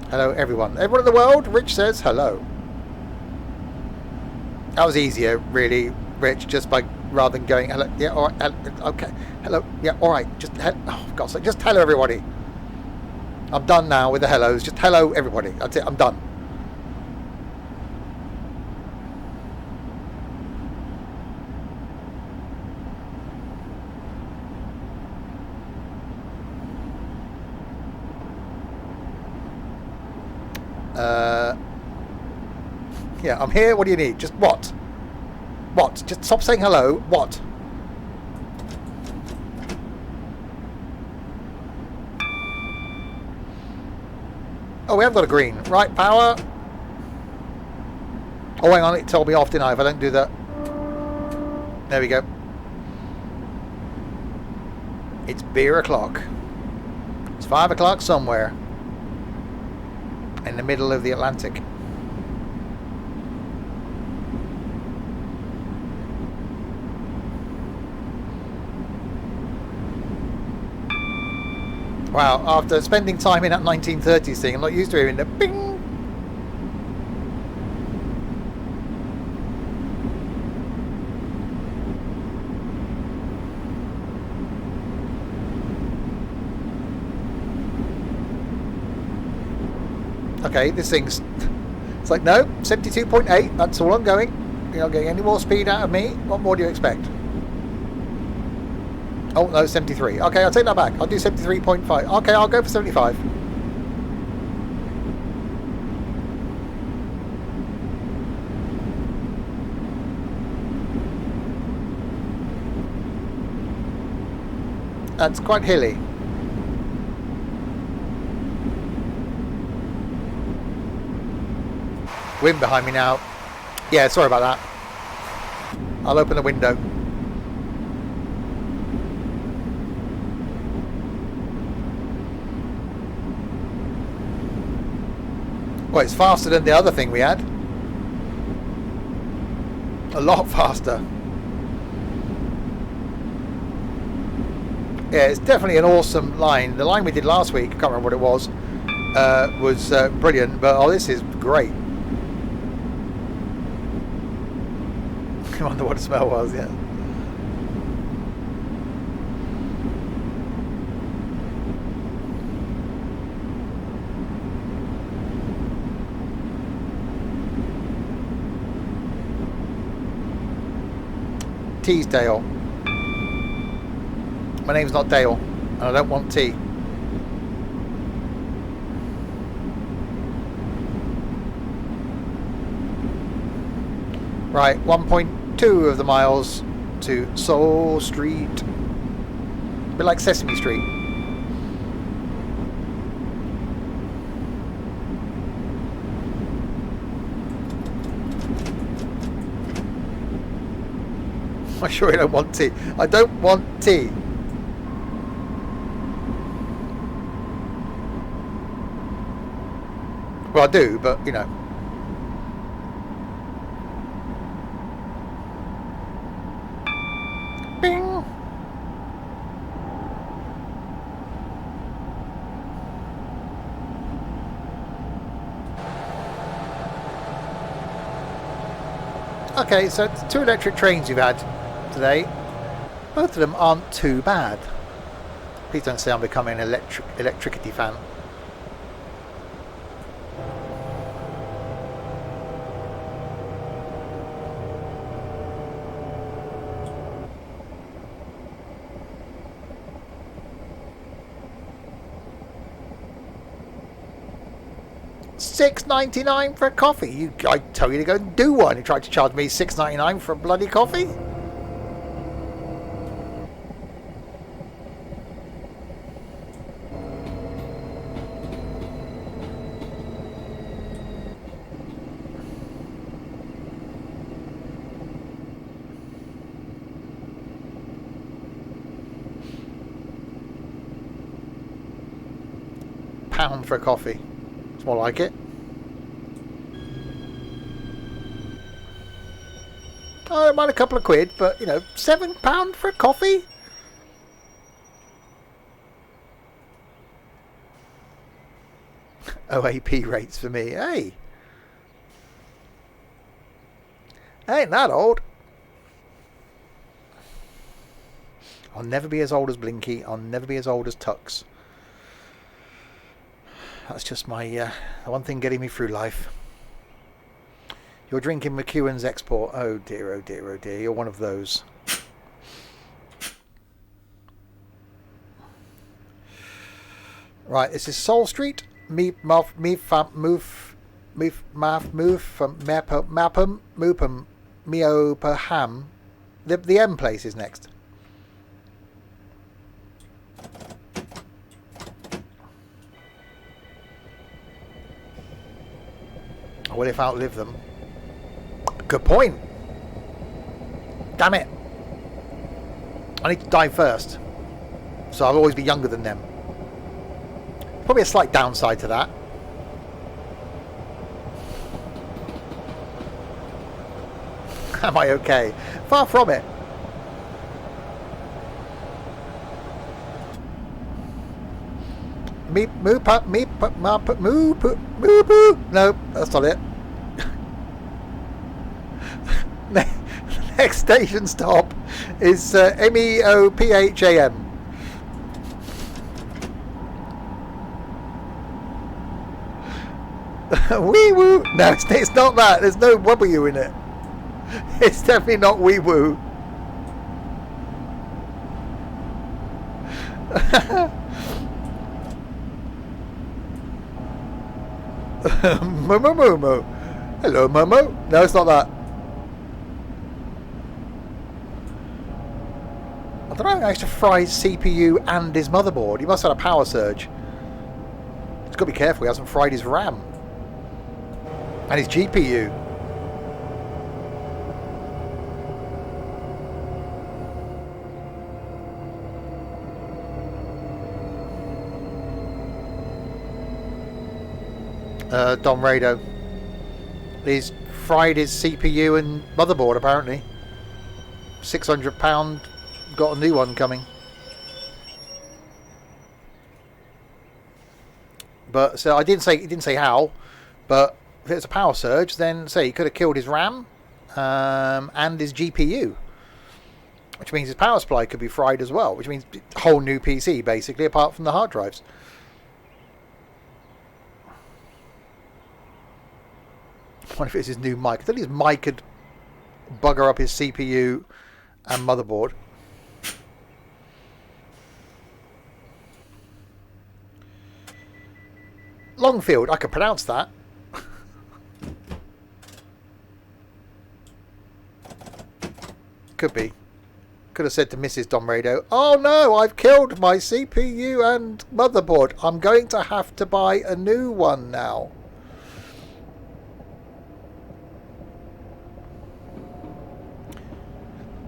Hello, everyone. Everyone in the world, Rich says hello. That was easier, really, Rich, just by rather than going hello. Yeah, all right. Okay. Hello. Yeah, all right. Just oh, God's sake, just hello, everybody. I'm done now with the hellos. Just hello, everybody. That's it. I'm done. Yeah, I'm here. What do you need? Just what? What? Just stop saying hello. What? Oh, we have got a green. Right, power. Oh, hang on. It told me off, didn't I? If I don't do that. There we go. It's beer o'clock. It's 5 o'clock somewhere. In the middle of the Atlantic. Wow, after spending time in that 1930s thing, I'm not used to hearing the bing. Okay, this thing's... It's like, no, 72.8, that's all I'm going. You're not getting any more speed out of me. What more do you expect? Oh, no, 73. Okay, I'll take that back. I'll do 73.5. Okay, I'll go for 75. That's quite hilly. Wind behind me now. Yeah, sorry about that. I'll open the window. Well, it's faster than the other thing we had. A lot faster. Yeah, it's definitely an awesome line. The line we did last week, I can't remember what it was brilliant, but oh, this is great. I wonder what the smell was, yeah. Teesdale. My name's not Dale, and I don't want tea. Right, 1.2 of the miles to Soul Street. A bit like Sesame Street. I sure don't want tea. I don't want tea. Well, I do, but you know. Bing. Okay, so it's 2 electric trains you've had today. Both of them aren't too bad. Please don't say I'm becoming an electricity fan. $6.99 for a coffee. I tell you to go and do one. You tried to charge me $6.99 for a bloody coffee. £1 for a coffee. It's more like it. I don't mind a couple of quid, but, you know, £7 for a coffee? OAP rates for me. Hey. Ain't that old. I'll never be as old as Blinky. I'll never be as old as Tux. That's just my the one thing getting me through life. You're drinking McEwen's Export. Oh dear, oh dear, oh dear. You're one of those. Right, this is Soul Street. Me from Mapum Moopum Meopaham. The M place is next. Well, if I outlive them. Good point. Damn it. I need to die first. So I'll always be younger than them. Probably a slight downside to that. Am I okay? Far from it. No, that's not it. Next station stop is MEOPHAM. Wee woo. No, it's not that. There's no W in it. It's definitely not wee woo. Momo. Hello, Momo. No, it's not that. I don't know. He managed to fry his CPU and his motherboard. He must have had a power surge. He's got to be careful. He hasn't fried his RAM and his GPU. Don Rado. He's fried his CPU and motherboard apparently. £600. Got a new one coming. But so he didn't say how. But if it's a power surge, then say he could have killed his RAM and his GPU, which means his power supply could be fried as well. Which means a whole new PC basically, apart from the hard drives. What if it's his new mic? I thought his mic could bugger up his CPU and motherboard. Longfield, I can pronounce that. Could be. Could have said to Mrs. Don Rado, oh no, I've killed my CPU and motherboard. I'm going to have to buy a new one now.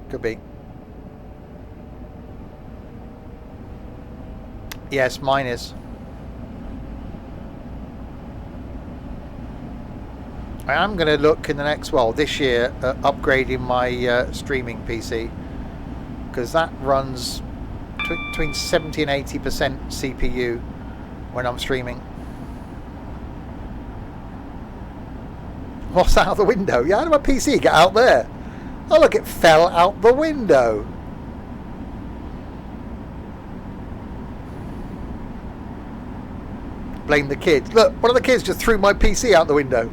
Could be. Yes, mine is. I am going to look in the next, well, this year, at upgrading my streaming PC, because that runs between 70 and 80% CPU when I'm streaming. What's out the window? Yeah, how did my PC get out there? Oh look, it fell out the window. Blame the kids. Look, one of the kids just threw my PC out the window.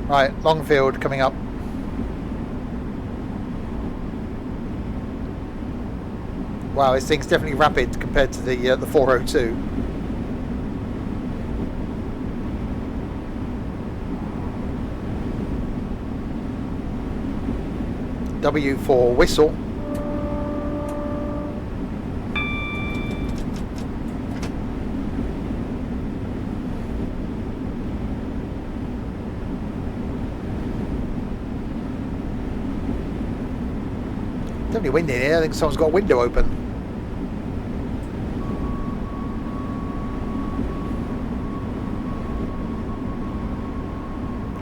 Right, Longfield coming up. Wow, this thing's definitely rapid compared to the 402. W4 whistle. Definitely windy in here. I think someone's got a window open.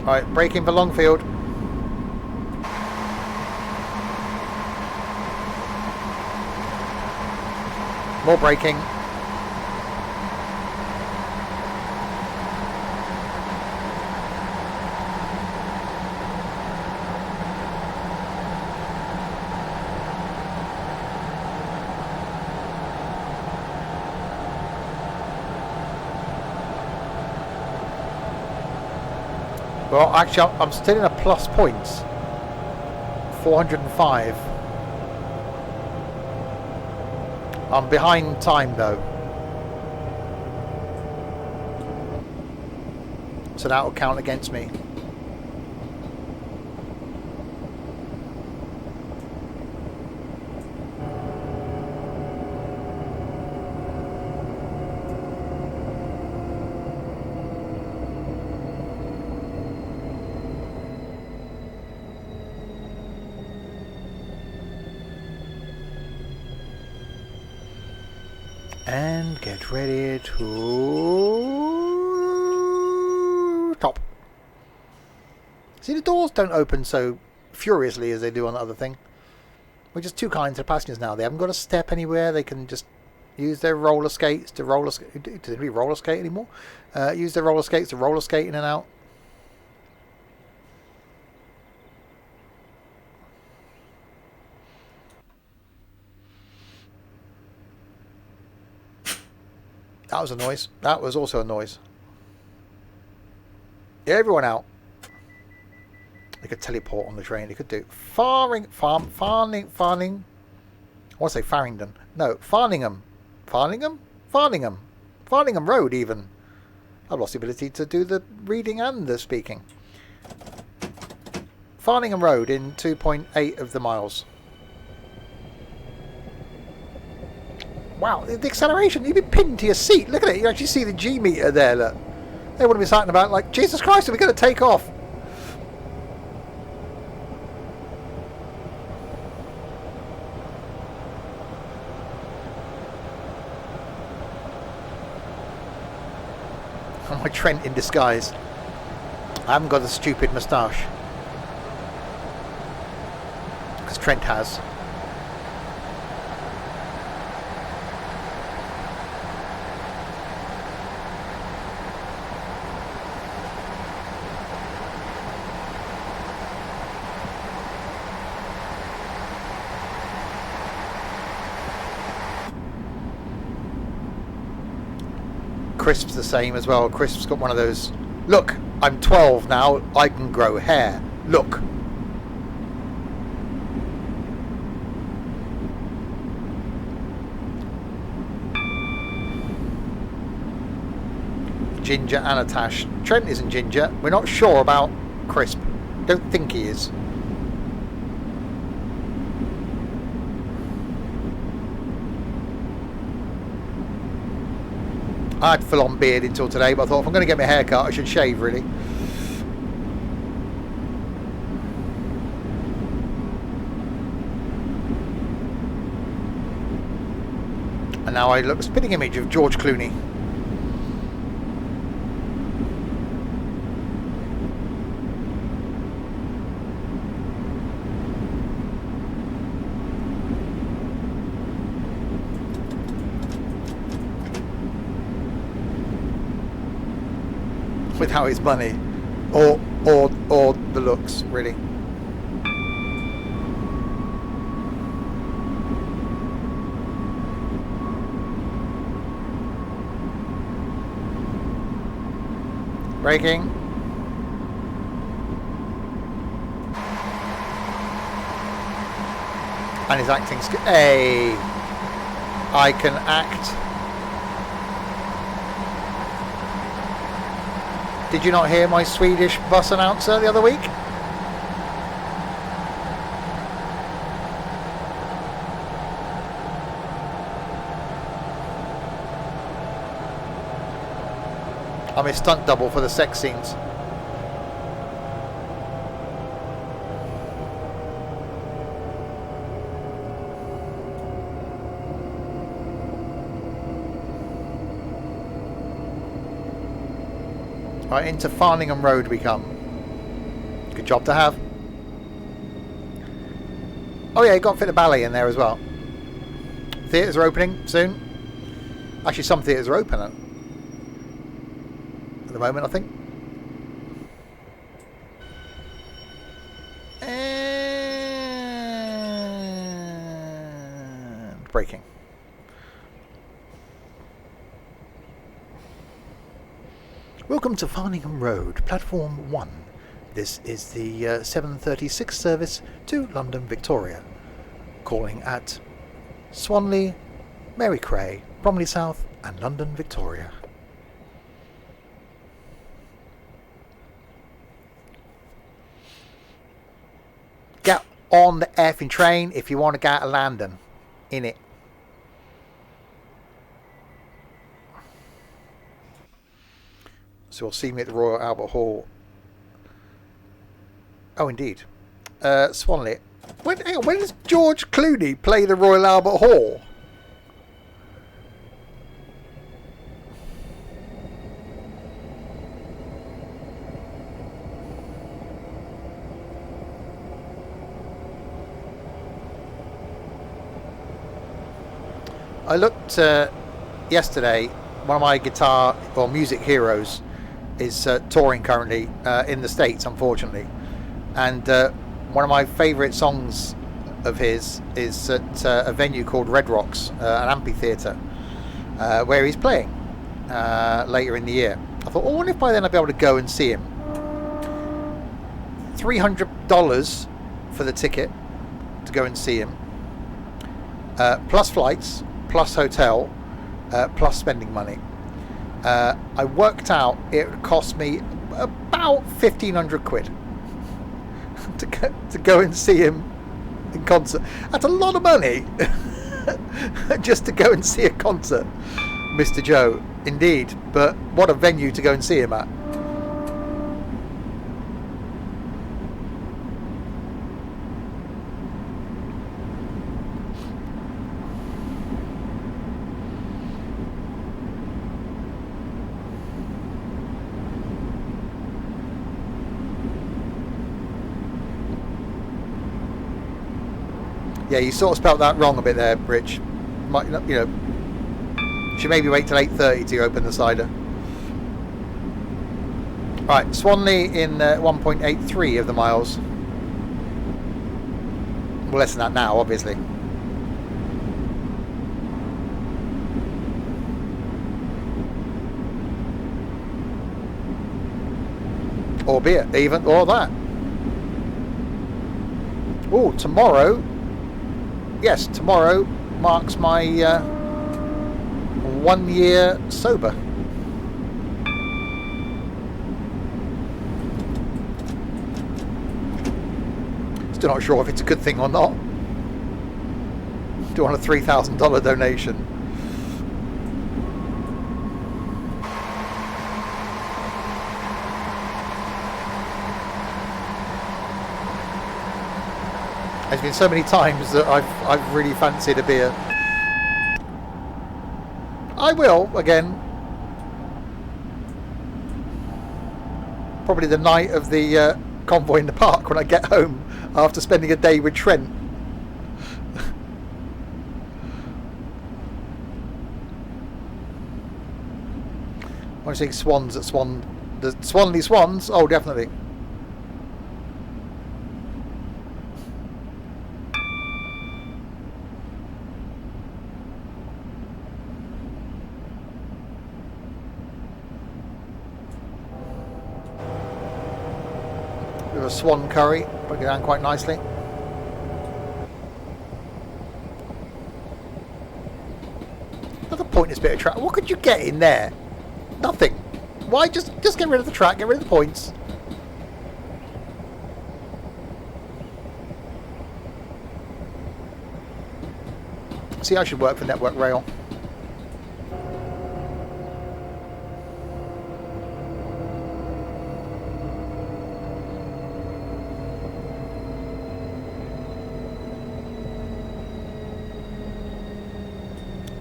Alright, braking for Longfield. More braking. Well, actually, I'm still in a plus points. 405. I'm behind time though. So that will count against me. And get ready to top. See, the doors don't open so furiously as they do on the other thing. We're just too kind to the passengers now. They haven't got to step anywhere. They can just use their roller skates to roller skate. Do they really roller skate anymore? Use their roller skates to roller skate in and out. That was a noise. That was also a noise. Yeah, everyone out. They could teleport on the train. They could do Farning. I want to say Farringdon. No, Farningham. Farningham Road even. I've lost the ability to do the reading and the speaking. Farningham Road in 2.8 of the miles. Wow, the acceleration, you've been pinned to your seat. Look at it, you actually see the G meter there, look. They would have been talking about, like, Jesus Christ, are we going to take off? Oh, my Trent in disguise. I haven't got a stupid moustache. Because Trent has. Crisp's the same as well. Crisp's got one of those. Look, I'm 12 now. I can grow hair. Look. Ginger and Atash. Trent isn't ginger. We're not sure about Crisp. Don't think he is. I had full-on beard until today, but I thought if I'm going to get my hair cut, I should shave, really. And now I look a spitting image of George Clooney. Without his money, or the looks, really. Braking. And his acting's good. Hey, I can act. Did you not hear my Swedish bus announcer the other week? I'm a stunt double for the sex scenes. Right, into Farningham Road we come. Good job to have. Oh yeah, you got to fit the ballet in there as well. Theatres are opening soon. Actually, some theatres are open at the moment, I think. And braking. Welcome to Farningham Road, Platform 1. This is the 7:36 service to London Victoria. Calling at Swanley, Mary Cray, Bromley South and London Victoria. Get on the effing train if you want to get to London. In it. So we'll see me at the Royal Albert Hall. Oh, indeed. Swanley. When does George Clooney play the Royal Albert Hall? I looked yesterday. One of my guitar or music heroes is touring currently in the States, unfortunately, and one of my favourite songs of his is at a venue called Red Rocks, an amphitheatre, where he's playing later in the year. I thought, I wonder if by then I'd be able to go and see him. $300 for the ticket to go and see him, plus flights, plus hotel, plus spending money. I worked out it would cost me about 1,500 quid to go and see him in concert. That's a lot of money just to go and see a concert, Mr. Joe. Indeed, but what a venue to go and see him at. Yeah, you sort of spelt that wrong a bit there, Rich. Might not, should maybe wait till 8:30 to open the cider. Right, Swanley in 1.83 of the miles. Well, less than that now, obviously. Albeit, even, or that. Oh, tomorrow. Yes, tomorrow marks my 1 year sober. Still not sure if it's a good thing or not. Do on a $3,000 donation. There's been so many times that I've really fancied a beer. I will again. Probably the night of the convoy in the park when I get home after spending a day with Trent. I want to see swans at the Swanley Swans. Oh, definitely. With a swan curry, broke it down quite nicely. Another pointless bit of track. What could you get in there? Nothing. Why just get rid of the track, get rid of the points? See, I should work for Network Rail.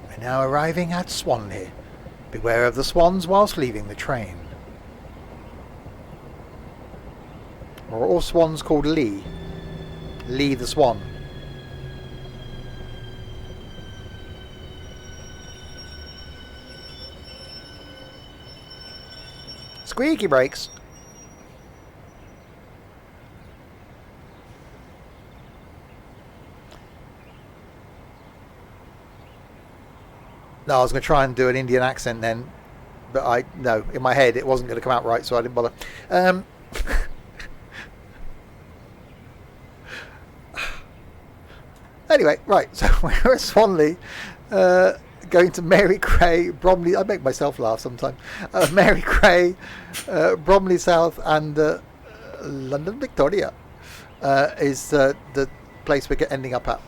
We're now arriving at Swanley. Beware of the swans whilst leaving the train. Or are all swans called Lee? Lee the Swan. Squeaky brakes. No, I was going to try and do an Indian accent then, but no, in my head it wasn't going to come out right, so I didn't bother. Anyway, right, so we're at Swanley, going to Mary Cray, Bromley. I make myself laugh sometimes. Mary Cray, Bromley South, and London Victoria is the place we're ending up at.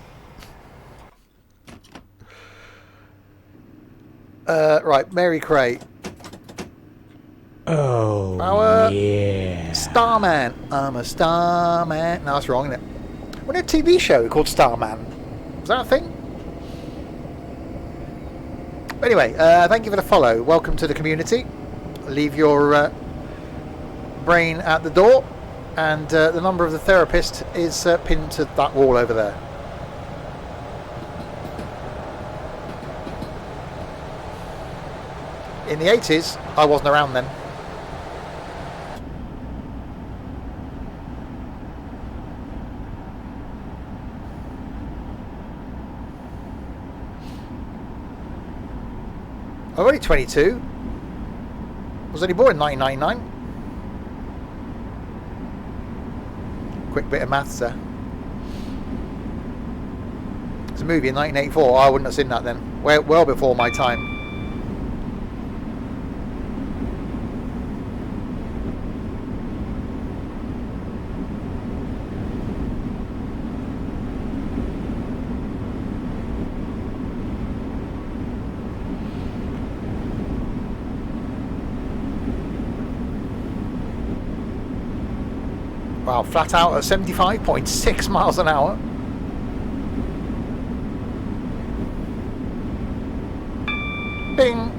Right, Mary Cray.
Oh,
Our
yeah.
Starman. I'm a starman. No, that's wrong, isn't it? Wasn't there a TV show called Starman? Was that a thing? Anyway, thank you for the follow. Welcome to the community. Leave your brain at the door. And the number of the therapist is pinned to that wall over there. In the 80s, I wasn't around then. I'm only 22. I was only born in 1999. Quick bit of maths there. It's a movie in 1984. I wouldn't have seen that then. Well before my time. Wow, flat out at 75.6 miles an hour. Bing.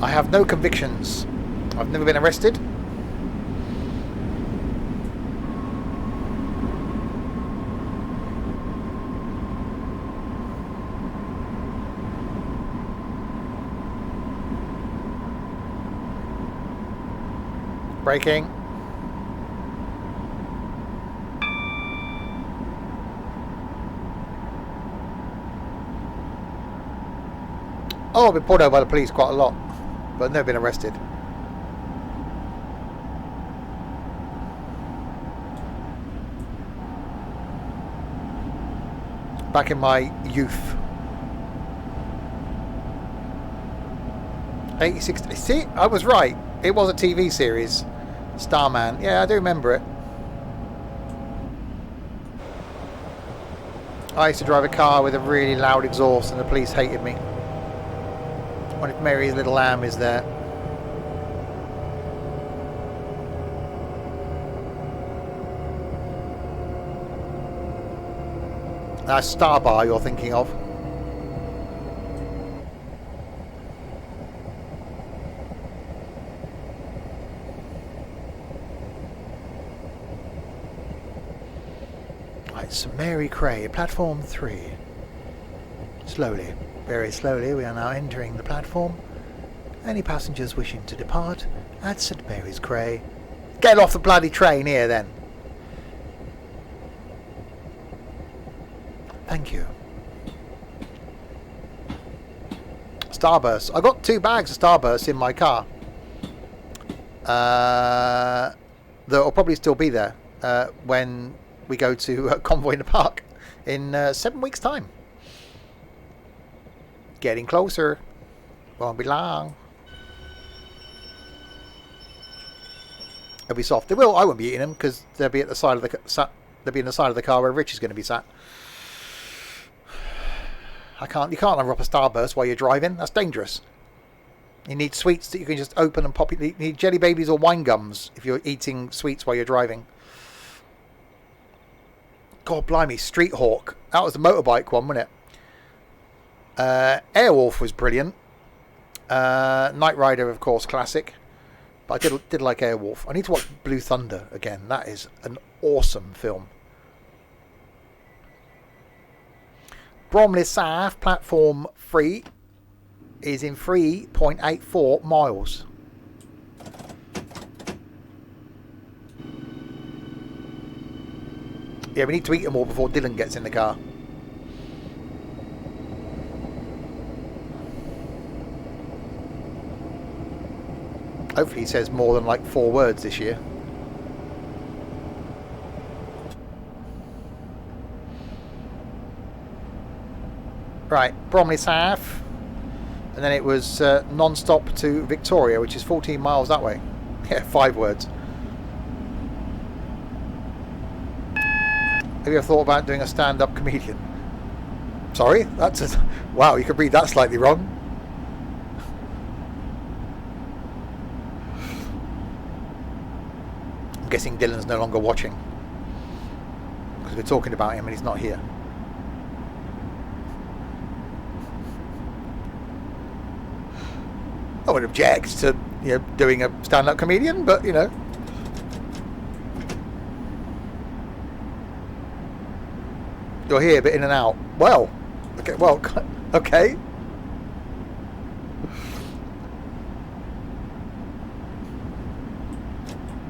I have no convictions. I've never been arrested. Braking. Oh, I've been pulled over by the police quite a lot, but I've never been arrested. Back in my youth. 86. See, I was right. It was a TV series. Starman. Yeah, I do remember it. I used to drive a car with a really loud exhaust and the police hated me. What if Mary's little lamb is there? That's Star Bar you're thinking of. Right, St Mary Cray, platform 3. Slowly, very slowly, we are now entering the platform. Any passengers wishing to depart at St Mary's Cray, get off the bloody train here then. Thank you. Starburst. I got 2 bags of Starburst in my car. That'll probably still be there when we go to Convoy in the Park in 7 weeks' time. Getting closer. Won't be long. It'll be soft. They will. I won't be eating them because they'll be at the side of the they'll be in the side of the car where Rich is going to be sat. You can't unwrap a Starburst while you're driving. That's dangerous. You need sweets that you can just open and pop. You need jelly babies or wine gums if you're eating sweets while you're driving. God blimey, Street Hawk. That was the motorbike one, wasn't it? Airwolf was brilliant. Knight Rider, of course, classic. But I did like Airwolf. I need to watch Blue Thunder again. That is an awesome film. Bromley South, platform 3, is in 3.84 miles. Yeah, we need to eat them all before Dylan gets in the car. Hopefully he says more than like 4 words this year. Right, Bromley South, and then it was non-stop to Victoria, which is 14 miles that way. Yeah, 5 words. Have you ever thought about doing a stand-up comedian? Sorry, that's a... Wow, you could read that slightly wrong. I'm guessing Dylan's no longer watching because we're talking about him and he's not here. I would object to doing a stand-up comedian, but you're here but in and out. Well, okay.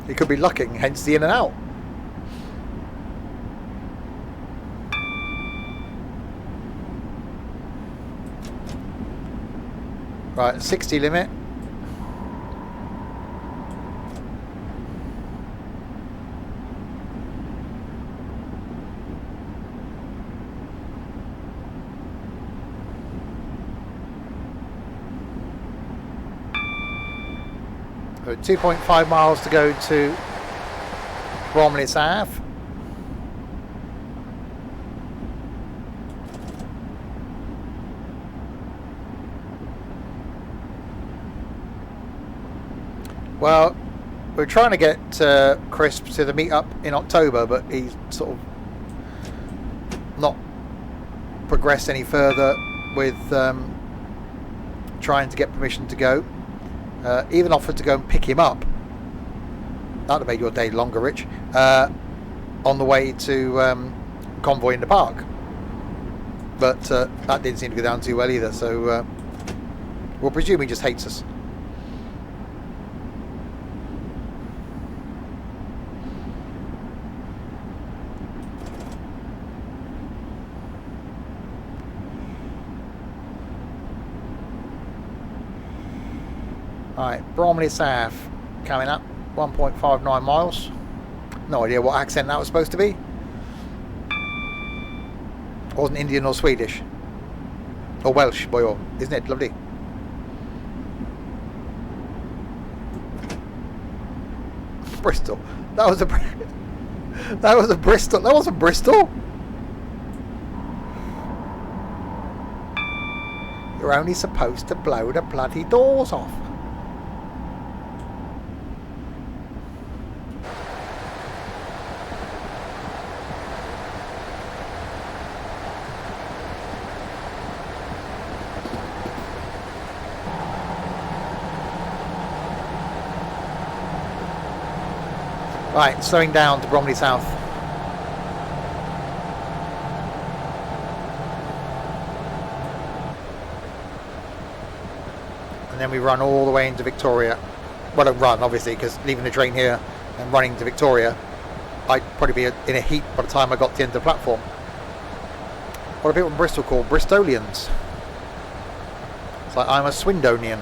You could be lucking, hence the in and out. Right, 60 limit. So 2.5 miles to go to Bromley South. Well, we're trying to get Crisp to the meet-up in October, but he's sort of not progressed any further with trying to get permission to go. Even offered to go and pick him up. That would have made your day longer, Rich. On the way to Convoy in the Park. But that didn't seem to go down too well either, so we'll presume he just hates us. Right, Bromley South coming up, 1.59 miles. No idea what accent that was supposed to be. Wasn't Indian or Swedish. Or Welsh, boy, isn't it lovely? Bristol. That was a Bristol. That wasn't Bristol. You're only supposed to blow the bloody doors off. Right, slowing down to Bromley South. And then we run all the way into Victoria. Well, don't run, obviously, because leaving the train here and running to Victoria, I'd probably be in a heat by the time I got to the end of the platform. What are people in Bristol called? Bristolians. It's like, I'm a Swindonian.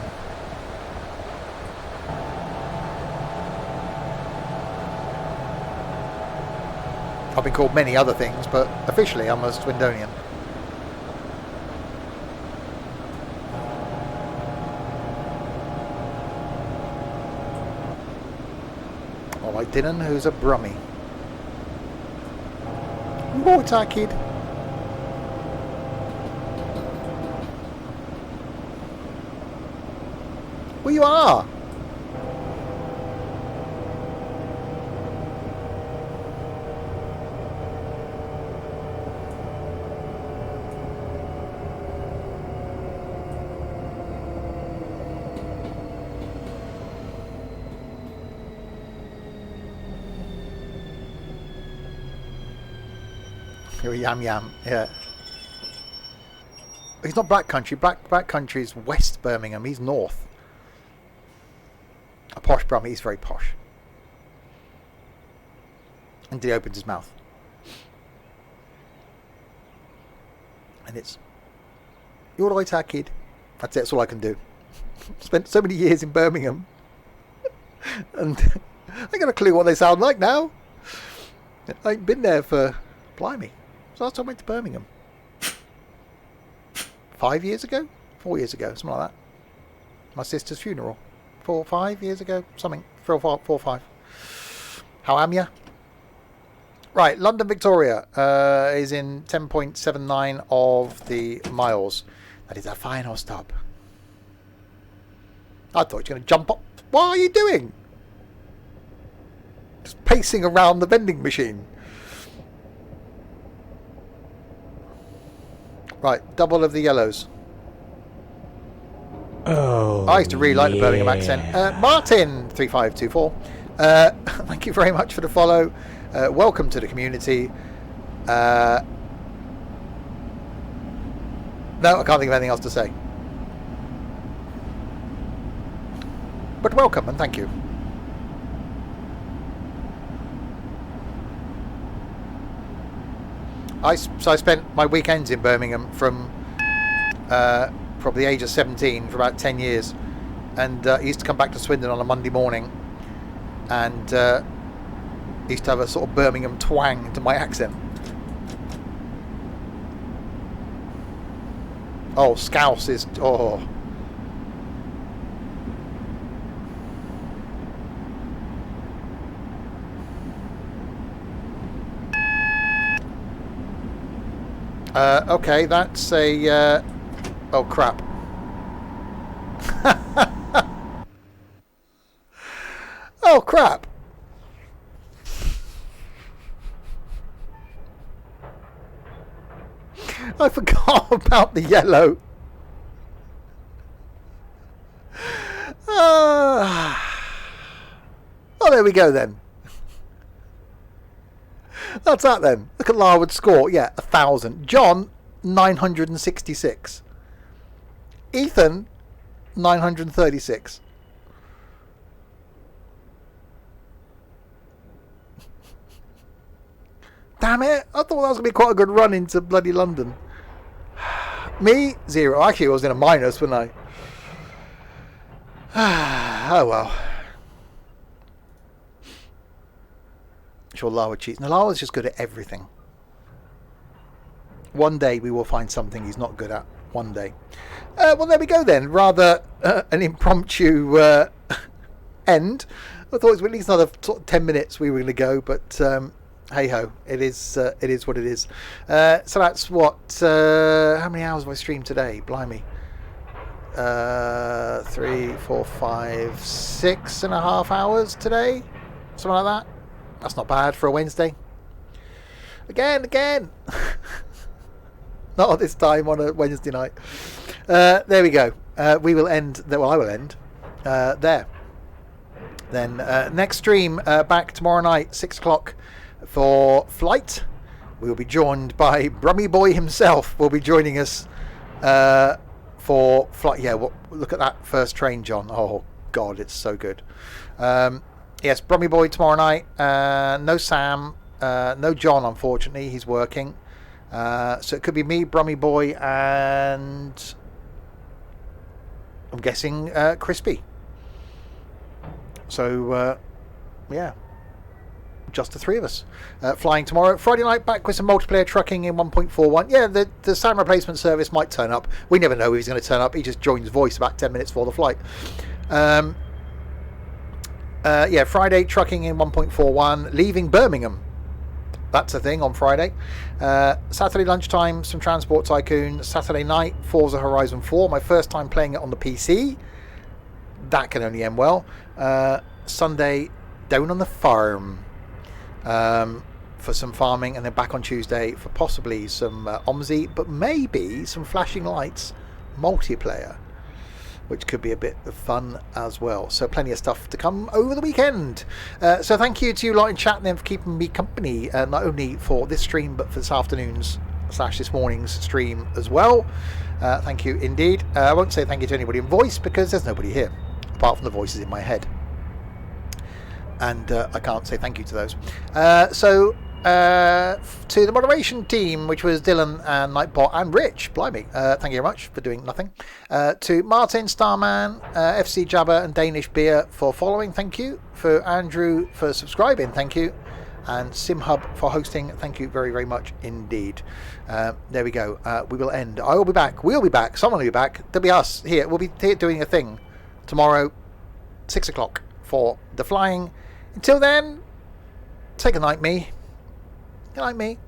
I've been called many other things, but officially I'm a Swindonian. All right, Dylan, who's a Brummie. Water kid. Well, you are. You're a yam yam, yeah. He's not Black Country. Black Country is West Birmingham. He's north. A posh Brummie. He's very posh. And he opens his mouth. And it's, you're right, our kid. That's it. That's all I can do. Spent so many years in Birmingham. And I got a clue what they sound like now. I ain't been there for, blimey. So last time I went to Birmingham. 5 years ago? 4 years ago, something like that. My sister's funeral. 4 or 5 years ago, something. 4 or 5. How am ya? Right, London Victoria is in 10.79 of the miles. That is our final stop. I thought you were going to jump up. What are you doing? Just pacing around the vending machine. Right, double of the yellows.
Oh,
I used to really like the Birmingham accent. Martin3524, thank you very much for the follow. Welcome to the community. No, I can't think of anything else to say. But welcome and thank you. So I spent my weekends in Birmingham from probably the age of 17 for about 10 years, and I used to come back to Swindon on a Monday morning, and used to have a sort of Birmingham twang to my accent. Oh, Scouse is, oh. Okay, that's a, oh crap. Oh crap. I forgot about the yellow. Oh, there we go then. That's that then. Look at Larwood's score. Yeah, 1,000. John, 966. Ethan, 936. Damn it. I thought that was going to be quite a good run into bloody London. Me, 0. Actually, I was in a minus, wasn't I? Oh well. Sure, Larwood cheats. No, Larwood's just good at everything. One day we will find something he's not good at. One day. Well, there we go then. Rather an impromptu end. I thought it was at least another sort of 10 minutes we were going to go, but hey ho, it is what it is. So that's what. How many hours have I streamed today? Blimey. 3, 4, 5, 6.5 hours today, something like that. That's not bad for a Wednesday. Again. Not at this time on a Wednesday night. There we go. We will end. Well, I will end there. Then next stream back tomorrow night, 6 o'clock for Flight. We will be joined by Brummy Boy himself. Will be joining us for Flight. Yeah, look at that first train, John. Oh God, it's so good. Yes, Brummy Boy tomorrow night. No Sam, no John. Unfortunately, he's working. So it could be me, Brummy Boy, and I'm guessing Crispy. So yeah, just the three of us flying tomorrow. Friday night back with some multiplayer trucking in 1.41. Yeah, the sound replacement service might turn up. We never know if he's going to turn up. He just joins voice about 10 minutes before the flight. Yeah, Friday trucking in 1.41, leaving Birmingham. That's a thing on Friday. Saturday lunchtime, some Transport Tycoon. Saturday night, Forza Horizon 4. My first time playing it on the PC. That can only end well. Sunday, down on the farm for some farming, and then back on Tuesday for possibly some OMSI, but maybe some flashing lights multiplayer, which could be a bit of fun as well. So plenty of stuff to come over the weekend. So thank you to you lot in chat then for keeping me company, not only for this stream, but for this afternoon's / this morning's stream as well. Thank you indeed. I won't say thank you to anybody in voice because there's nobody here, apart from the voices in my head. And I can't say thank you to those. To the moderation team, which was Dylan and Nightbot and Rich, blimey, thank you very much for doing nothing. To Martin, Starman, FC Jabba and Danish Beer for following, thank you. For Andrew for subscribing, thank you. And SimHub for hosting, thank you very, very much indeed. There we go. We will end. I will be back. We'll be back. Someone will be back. There'll be us here. We'll be here doing a thing tomorrow, 6 o'clock for the flying. Until then, say good night, me. Good night, me.